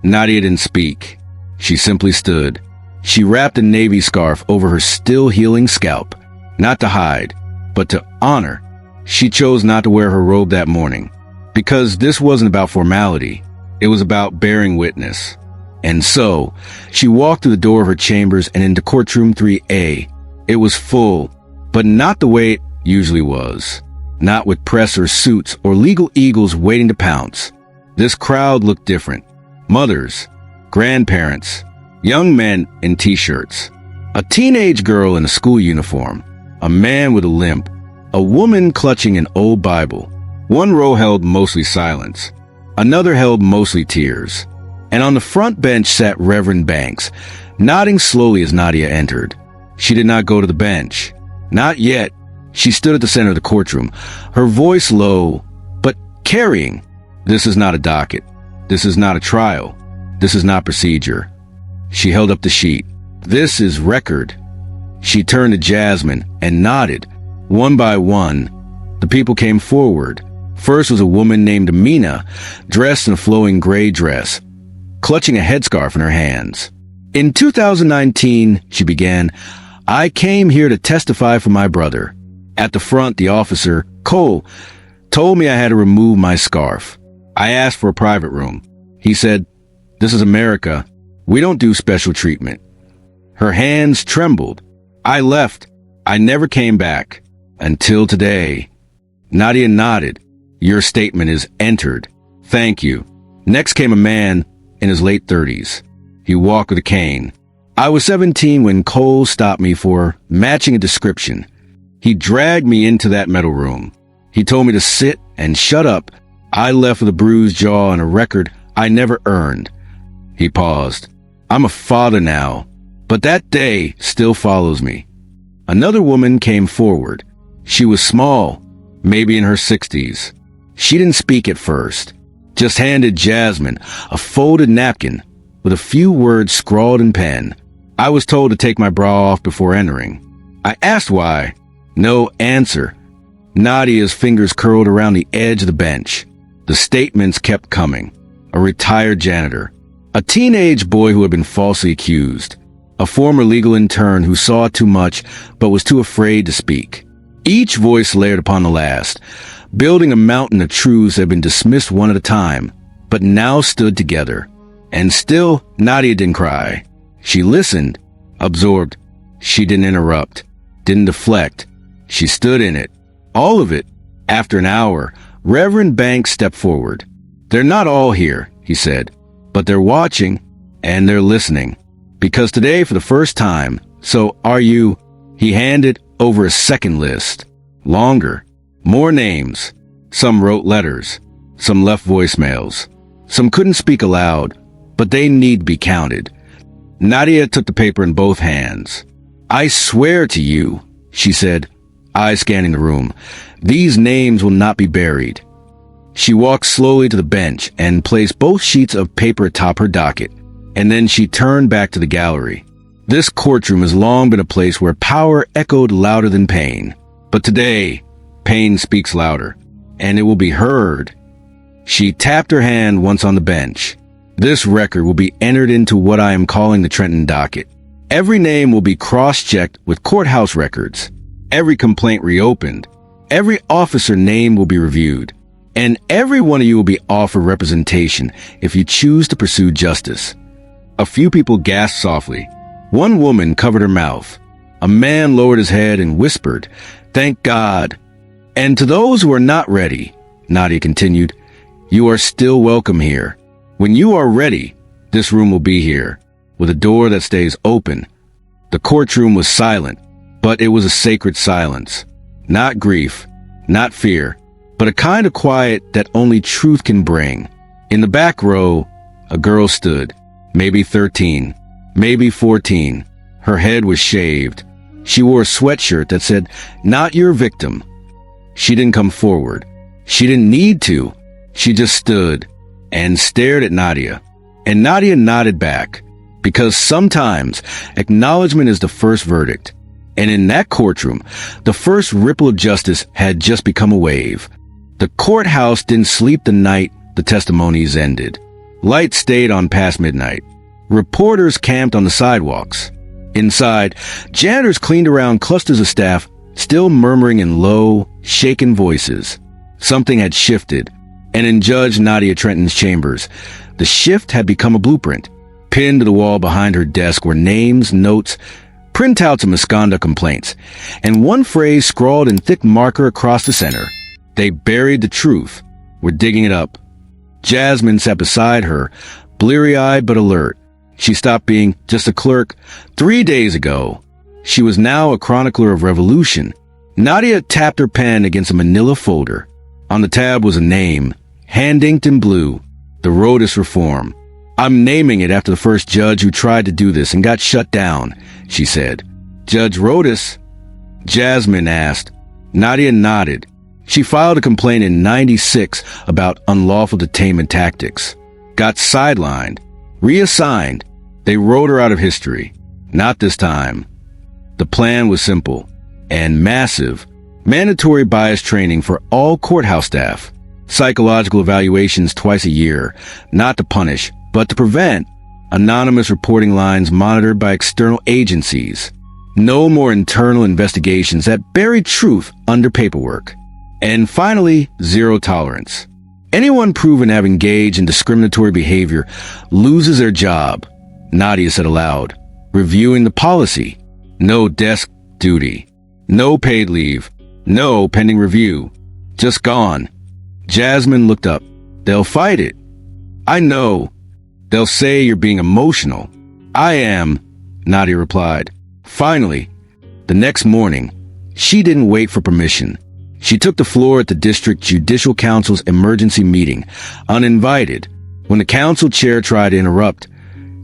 Nadia didn't speak. She simply stood. She wrapped a navy scarf over her still healing scalp, not to hide, but to honor. She chose not to wear her robe that morning, because this wasn't about formality. It was about bearing witness. And so, she walked through the door of her chambers and into courtroom 3A. It was full, but not the way it usually was. Not with press or suits or legal eagles waiting to pounce. This crowd looked different. Mothers, grandparents, young men in t-shirts, a teenage girl in a school uniform, a man with a limp, a woman clutching an old Bible. One row held mostly silence. Another held mostly tears. And on the front bench sat Reverend Banks, nodding slowly as Nadia entered. She did not go to the bench. Not yet. She stood at the center of the courtroom, her voice low, but carrying. This is not a docket. This is not a trial. This is not procedure. She held up the sheet. This is record. She turned to Jasmine and nodded. One by one, the people came forward. First was a woman named Amina, dressed in a flowing gray dress, clutching a headscarf in her hands. In 2019, she began, I came here to testify for my brother. At the front, the officer, Cole, told me I had to remove my scarf. I asked for a private room. He said, this is America. We don't do special treatment. Her hands trembled. I left. I never came back. Until today. Nadia nodded. Your statement is entered. Thank you. Next came a man in his late 30s. He walked with a cane. I was 17 when Cole stopped me for matching a description. He dragged me into that metal room. He told me to sit and shut up. I left with a bruised jaw and a record I never earned. He paused. I'm a father now, but that day still follows me. Another woman came forward. She was small, maybe in her 60s. She didn't speak at first, just handed Jasmine a folded napkin with a few words scrawled in pen. I was told to take my bra off before entering. I asked why. No answer. Nadia's fingers curled around the edge of the bench. The statements kept coming. A retired janitor. A teenage boy who had been falsely accused. A former legal intern who saw too much but was too afraid to speak. Each voice layered upon the last, building a mountain of truths that had been dismissed one at a time, but now stood together. And still, Nadia didn't cry. She listened, absorbed. She didn't interrupt, didn't deflect. She stood in it. All of it. After an hour, Reverend Banks stepped forward. They're not all here, he said, but they're watching and they're listening. Because today, for the first time, so are you, he handed over a second list. Longer. More names. Some wrote letters. Some left voicemails. Some couldn't speak aloud, but they need to be counted. Nadia took the paper in both hands. I swear to you, she said, eyes scanning the room, these names will not be buried. She walked slowly to the bench and placed both sheets of paper atop her docket, and then she turned back to the gallery. This courtroom has long been a place where power echoed louder than pain. But today, pain speaks louder, and it will be heard. She tapped her hand once on the bench. This record will be entered into what I am calling the Trenton docket. Every name will be cross-checked with courthouse records. Every complaint reopened. Every officer name will be reviewed. And every one of you will be offered representation if you choose to pursue justice. A few people gasped softly. One woman covered her mouth. A man lowered his head and whispered, "Thank God." And to those who are not ready, Nadia continued, you are still welcome here. When you are ready, this room will be here, with a door that stays open. The courtroom was silent, but it was a sacred silence. Not grief, not fear, but a kind of quiet that only truth can bring. In the back row, a girl stood, maybe 13, maybe 14. Her head was shaved. She wore a sweatshirt that said, "Not your victim." She didn't come forward. She didn't need to. She just stood and stared at Nadia. And Nadia nodded back, because sometimes acknowledgement is the first verdict. And in that courtroom, the first ripple of justice had just become a wave. The courthouse didn't sleep the night the testimonies ended. Lights stayed on past midnight. Reporters camped on the sidewalks. Inside, janitors cleaned around clusters of staff, still murmuring in low, shaken voices. Something had shifted, and in Judge Nadia Trenton's chambers, the shift had become a blueprint. Pinned to the wall behind her desk were names, notes, printouts of misconduct complaints, and one phrase scrawled in thick marker across the center. They buried the truth. We're digging it up. Jasmine sat beside her, bleary-eyed but alert. She stopped being just a clerk 3 days ago. She was now a chronicler of revolution. Nadia tapped her pen against a manila folder. On the tab was a name, hand-inked in blue, the Rotus Reform. I'm naming it after the first judge who tried to do this and got shut down, she said. Judge Rotus? Jasmine asked. Nadia nodded. She filed a complaint in '96 about unlawful detainment tactics. Got sidelined. Reassigned. They wrote her out of history. Not this time. The plan was simple and massive. Mandatory bias training for all courthouse staff. Psychological evaluations twice a year, not to punish, but to prevent. Anonymous reporting lines monitored by external agencies. No more internal investigations that buried truth under paperwork. And finally, zero tolerance. Anyone proven to have engaged in discriminatory behavior loses their job, Nadia said aloud, reviewing the policy. No desk duty. No paid leave. No pending review. Just gone. Jasmine looked up. They'll fight it. I know. They'll say you're being emotional. I am, Nadia replied. Finally, the next morning, she didn't wait for permission. She took the floor at the district judicial council's emergency meeting, uninvited. When the council chair tried to interrupt,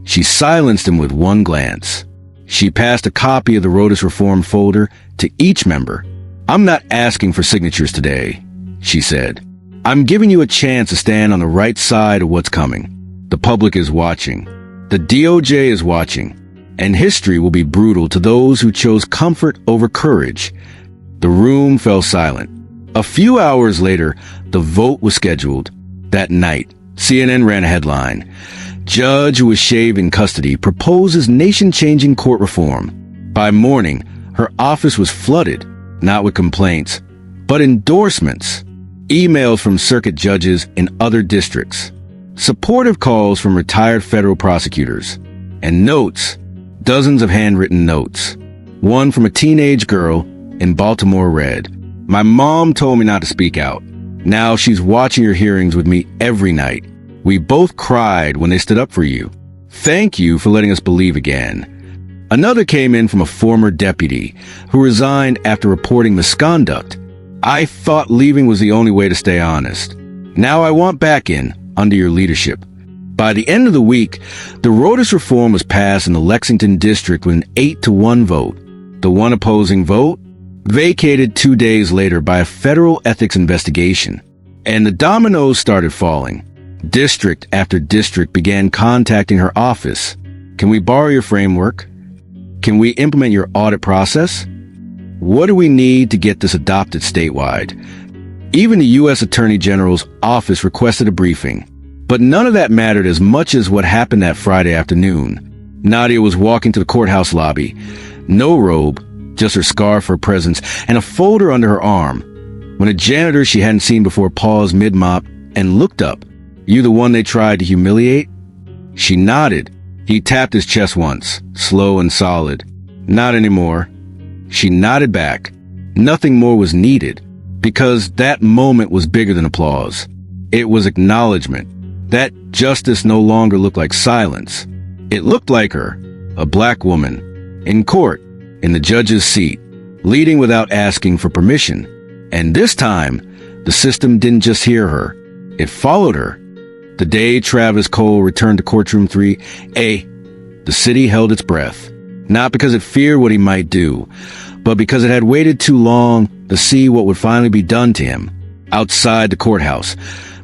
she silenced him with one glance. She passed a copy of the Rotus Reform folder to each member. I'm not asking for signatures today, she said. I'm giving you a chance to stand on the right side of what's coming. The public is watching. The DOJ is watching. And history will be brutal to those who chose comfort over courage. The room fell silent. A few hours later, the vote was scheduled. That night, CNN ran a headline. Judge who was shaved in custody proposes nation-changing court reform. By morning, her office was flooded, not with complaints, but endorsements. Emails from circuit judges in other districts. Supportive calls from retired federal prosecutors. And notes, dozens of handwritten notes. One from a teenage girl in Baltimore read, "My mom told me not to speak out. Now she's watching your hearings with me every night. We both cried when they stood up for you. Thank you for letting us believe again." Another came in from a former deputy who resigned after reporting misconduct. "I thought leaving was the only way to stay honest. Now I want back in under your leadership." By the end of the week, the Rotus Reform was passed in the Lexington district with an 8-1 vote. The one opposing vote vacated 2 days later by a federal ethics investigation. And the dominoes started falling. District after district began contacting her office. "Can we borrow your framework? Can we implement your audit process? What do we need to get this adopted statewide?" Even the U.S. Attorney General's office requested a briefing. But none of that mattered as much as what happened that Friday afternoon. Nadia was walking to the courthouse lobby. No robe, just her scarf for presence, and a folder under her arm. When a janitor she hadn't seen before paused mid-mop and looked up. "You the one they tried to humiliate?" She nodded. He tapped his chest once, slow and solid. "Not anymore." She nodded back. Nothing more was needed, because that moment was bigger than applause. It was acknowledgement. That justice no longer looked like silence. It looked like her, a black woman, in court, in the judge's seat, leading without asking for permission. And this time, the system didn't just hear her. It followed her. The day Travis Cole returned to courtroom 3A, the city held its breath. Not because it feared what he might do, but because it had waited too long to see what would finally be done to him. Outside the courthouse,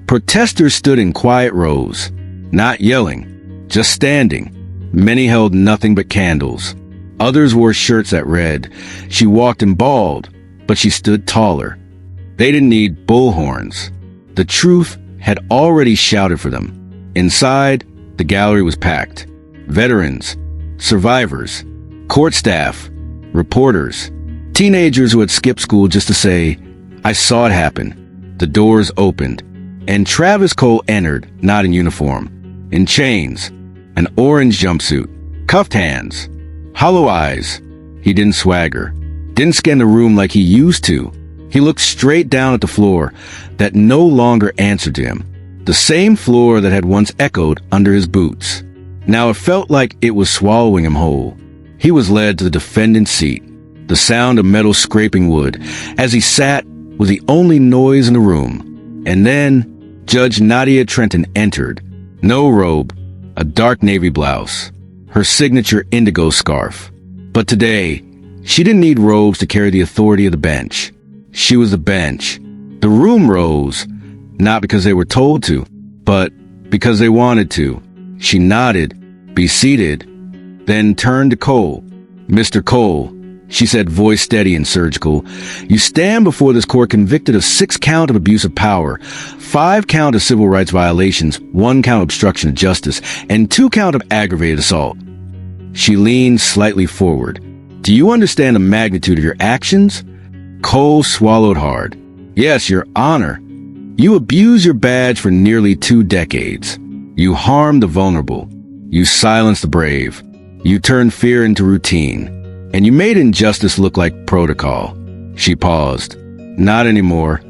protesters stood in quiet rows, not yelling, just standing. Many held nothing but candles. Others wore shirts that read, "She walked in bald, but she stood taller." They didn't need bullhorns. The truth had already shouted for them. Inside, the gallery was packed. Veterans, survivors, court staff, reporters, teenagers who had skipped school just to say, "I saw it happen." The doors opened, and Travis Cole entered, not in uniform, in chains, an orange jumpsuit, cuffed hands, hollow eyes. He didn't swagger, didn't scan the room like he used to. He looked straight down at the floor that no longer answered to him, the same floor that had once echoed under his boots. Now it felt like it was swallowing him whole. He was led to the defendant's seat. The sound of metal scraping wood as he sat was the only noise in the room. And then Judge Nadia Trenton entered. No robe, a dark navy blouse, her signature indigo scarf. But today, she didn't need robes to carry the authority of the bench. She was the bench. The room rose, not because they were told to, but because they wanted to. She nodded, "Be seated," then turned to Cole. "Mr. Cole," she said, voice steady and surgical, "you stand before this court convicted of 6 counts of abuse of power, 5 counts of civil rights violations, 1 count of obstruction of justice, and 2 counts of aggravated assault." She leaned slightly forward. "Do you understand the magnitude of your actions?" Cole swallowed hard. "Yes, Your Honor. You abused your badge for nearly 2 decades. You harmed the vulnerable. You silenced the brave. You turned fear into routine. And you made injustice look like protocol." She paused. "Not anymore."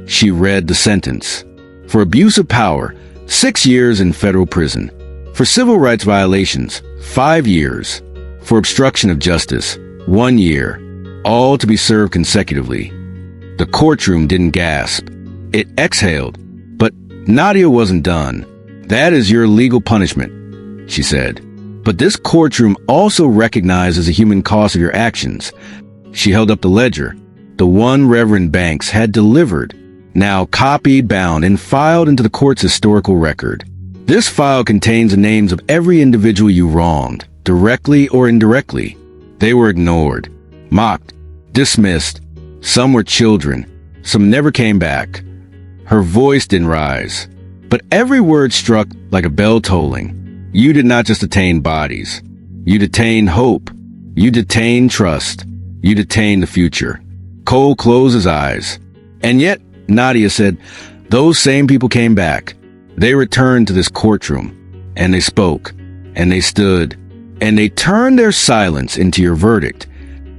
She read the sentence. For abuse of power, 6 years in federal prison. For civil rights violations, 5 years. For obstruction of justice, 1 year. All to be served consecutively. The courtroom didn't gasp. It exhaled. But Nadia wasn't done. "That is your legal punishment," she said. "But this courtroom also recognizes the human cost of your actions." She held up the ledger, the one Reverend Banks had delivered, now copied, bound, and filed into the court's historical record. "This file contains the names of every individual you wronged, directly or indirectly. They were ignored, mocked, dismissed. Some were children. Some never came back." Her voice didn't rise, but every word struck like a bell tolling. "You did not just detain bodies. You detained hope. You detained trust. You detained the future." Cole closed his eyes. "And yet," Nadia said, "those same people came back. They returned to this courtroom. And they spoke. And they stood. And they turned their silence into your verdict."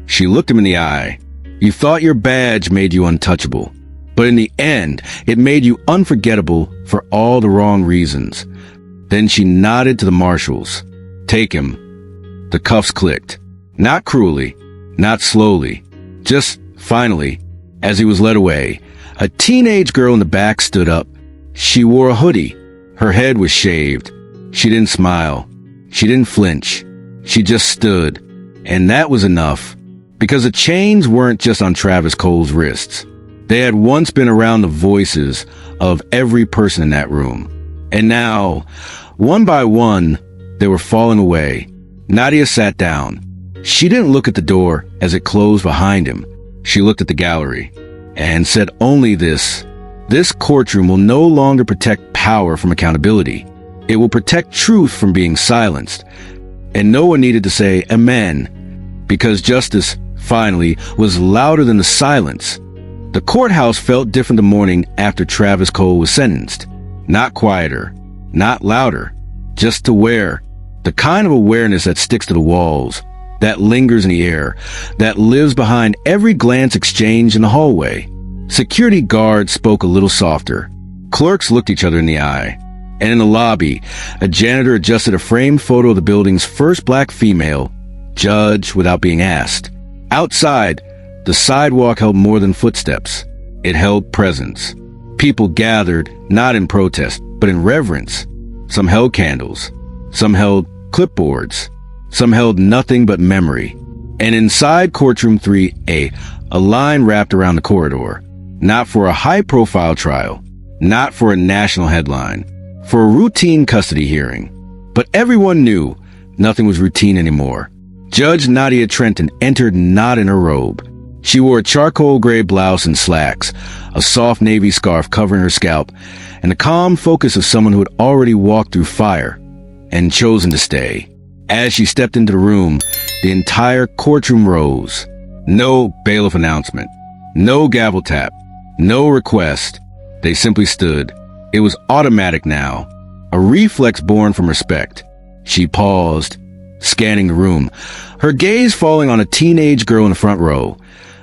She looked him in the eye. "You thought your badge made you untouchable. But in the end, it made you unforgettable for all the wrong reasons." Then she nodded to the marshals. "Take him." The cuffs clicked. Not cruelly, not slowly. Just finally, as he was led away, a teenage girl in the back stood up. She wore a hoodie. Her head was shaved. She didn't smile. She didn't flinch. She just stood. And that was enough. Because the chains weren't just on Travis Cole's wrists. They had once been around the voices of every person in that room. And now, one by one, they were falling away. Nadia sat down. She didn't look at the door as it closed behind him. She looked at the gallery and said only this: "This courtroom will no longer protect power from accountability. It will protect truth from being silenced." And no one needed to say amen, because justice, finally, was louder than the silence. The courthouse felt different the morning after Travis Cole was sentenced. Not quieter, not louder, just aware. The kind of awareness that sticks to the walls, that lingers in the air, that lives behind every glance exchanged in the hallway. Security guards spoke a little softer. Clerks looked each other in the eye. And in the lobby, a janitor adjusted a framed photo of the building's first black female judge without being asked. Outside, the sidewalk held more than footsteps. It held presence. People gathered, not in protest, but in reverence. Some held candles. Some held clipboards. Some held nothing but memory. And inside courtroom 3A, a line wrapped around the corridor. Not for a high-profile trial. Not for a national headline. For a routine custody hearing. But everyone knew nothing was routine anymore. Judge Nadia Trenton entered not in her robe, She wore a charcoal gray blouse and slacks, a soft navy scarf covering her scalp, and the calm focus of someone who had already walked through fire and chosen to stay. As she stepped into the room, the entire courtroom rose. No bailiff announcement, no gavel tap, no request. They simply stood. It was automatic now, a reflex born from respect. She paused, scanning the room, her gaze falling on a teenage girl in the front row,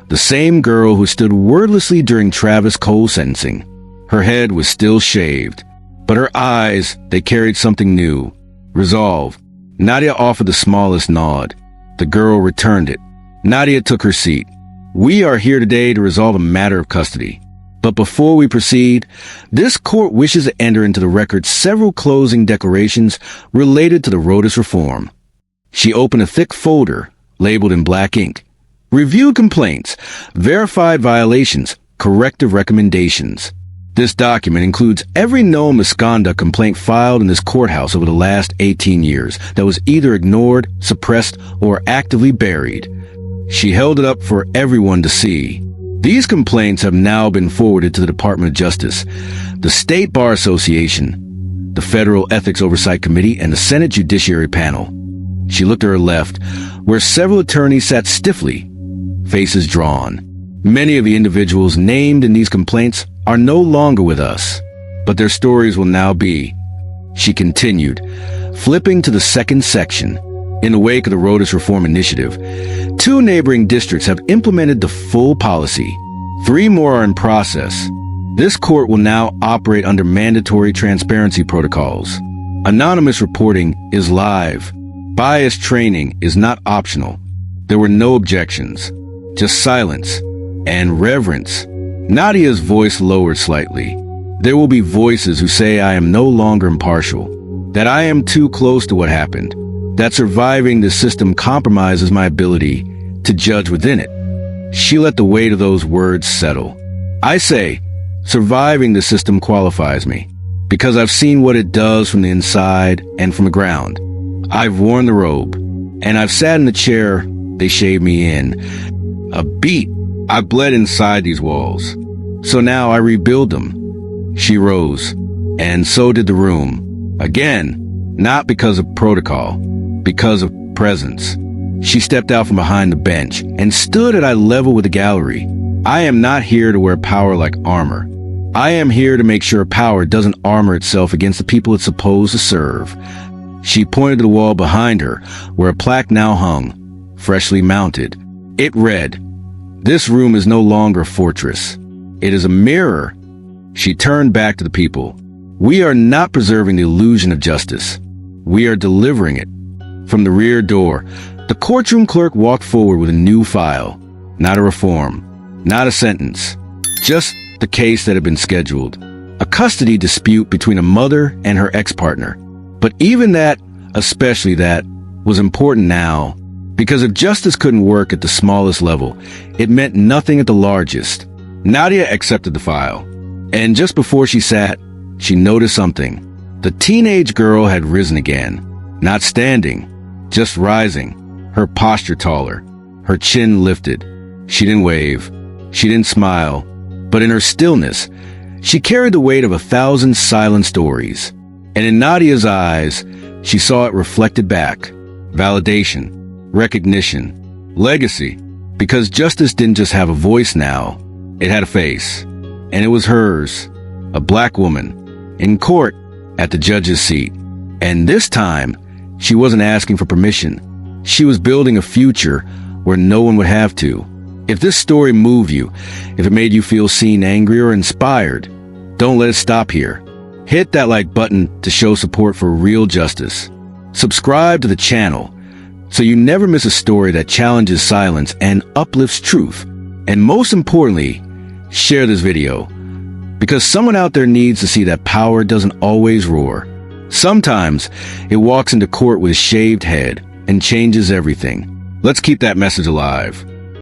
the same girl who stood wordlessly during Travis Cole's sentencing. Her head was still shaved, but her eyes, they carried something new. Resolve. Nadia offered the smallest nod. The girl returned it. Nadia took her seat. We are here today to resolve a matter of custody. But before we proceed, this court wishes to enter into the record several closing declarations related to the Rotus reform. She opened a thick folder, labeled in black ink. Reviewed complaints, verified violations, corrective recommendations. This document includes every known misconduct complaint filed in this courthouse over the last 18 years that was either ignored, suppressed, or actively buried. She held it up for everyone to see. These complaints have now been forwarded to the Department of Justice, the State Bar Association, the Federal Ethics Oversight Committee, and the Senate Judiciary Panel. She looked to her left, where several attorneys sat stiffly, faces drawn. Many of the individuals named in these complaints are no longer with us, but their stories will now be. She continued, flipping to the second section. In the wake of the Rotus Reform Initiative, 2 neighboring districts have implemented the full policy. 3 more are in process. This court will now operate under mandatory transparency protocols. Anonymous reporting is live. Bias training is not optional. There were no objections, just silence and reverence. Nadia's voice lowered slightly. There will be voices who say I am no longer impartial, that I am too close to what happened, that surviving the system compromises my ability to judge within it. She let the weight of those words settle. I say, surviving the system qualifies me, because I've seen what it does from the inside and from the ground. I've worn the robe, and I've sat in the chair they shaved me in. A beat. I've bled inside these walls. So now I rebuild them. She rose, and so did the room. Again, not because of protocol, because of presence. She stepped out from behind the bench and stood at eye level with the gallery. I am not here to wear power like armor. I am here to make sure power doesn't armor itself against the people it's supposed to serve. She pointed to the wall behind her, where a plaque now hung, freshly mounted. It read, "This room is no longer a fortress. It is a mirror." She turned back to the people. We are not preserving the illusion of justice. We are delivering it. From the rear door, the courtroom clerk walked forward with a new file. Not a reform, not a sentence, just the case that had been scheduled. A custody dispute between a mother and her ex-partner. But even that, especially that, was important now, because if justice couldn't work at the smallest level, it meant nothing at the largest. Nadia accepted the file, and just before she sat, she noticed something. The teenage girl had risen again, not standing, just rising, her posture taller, her chin lifted. She didn't wave, she didn't smile, but in her stillness, she carried the weight of 1,000 silent stories. And in Nadia's eyes, she saw it reflected back. Validation, recognition, legacy. Because justice didn't just have a voice now, it had a face. And it was hers, a black woman, in court, at the judge's seat. And this time, she wasn't asking for permission. She was building a future where no one would have to. If this story moved you, if it made you feel seen, angry, or inspired, don't let it stop here. Hit that like button to show support for real justice. Subscribe to the channel so you never miss a story that challenges silence and uplifts truth. And most importantly, share this video, because someone out there needs to see that power doesn't always roar. Sometimes it walks into court with a shaved head and changes everything. Let's keep that message alive.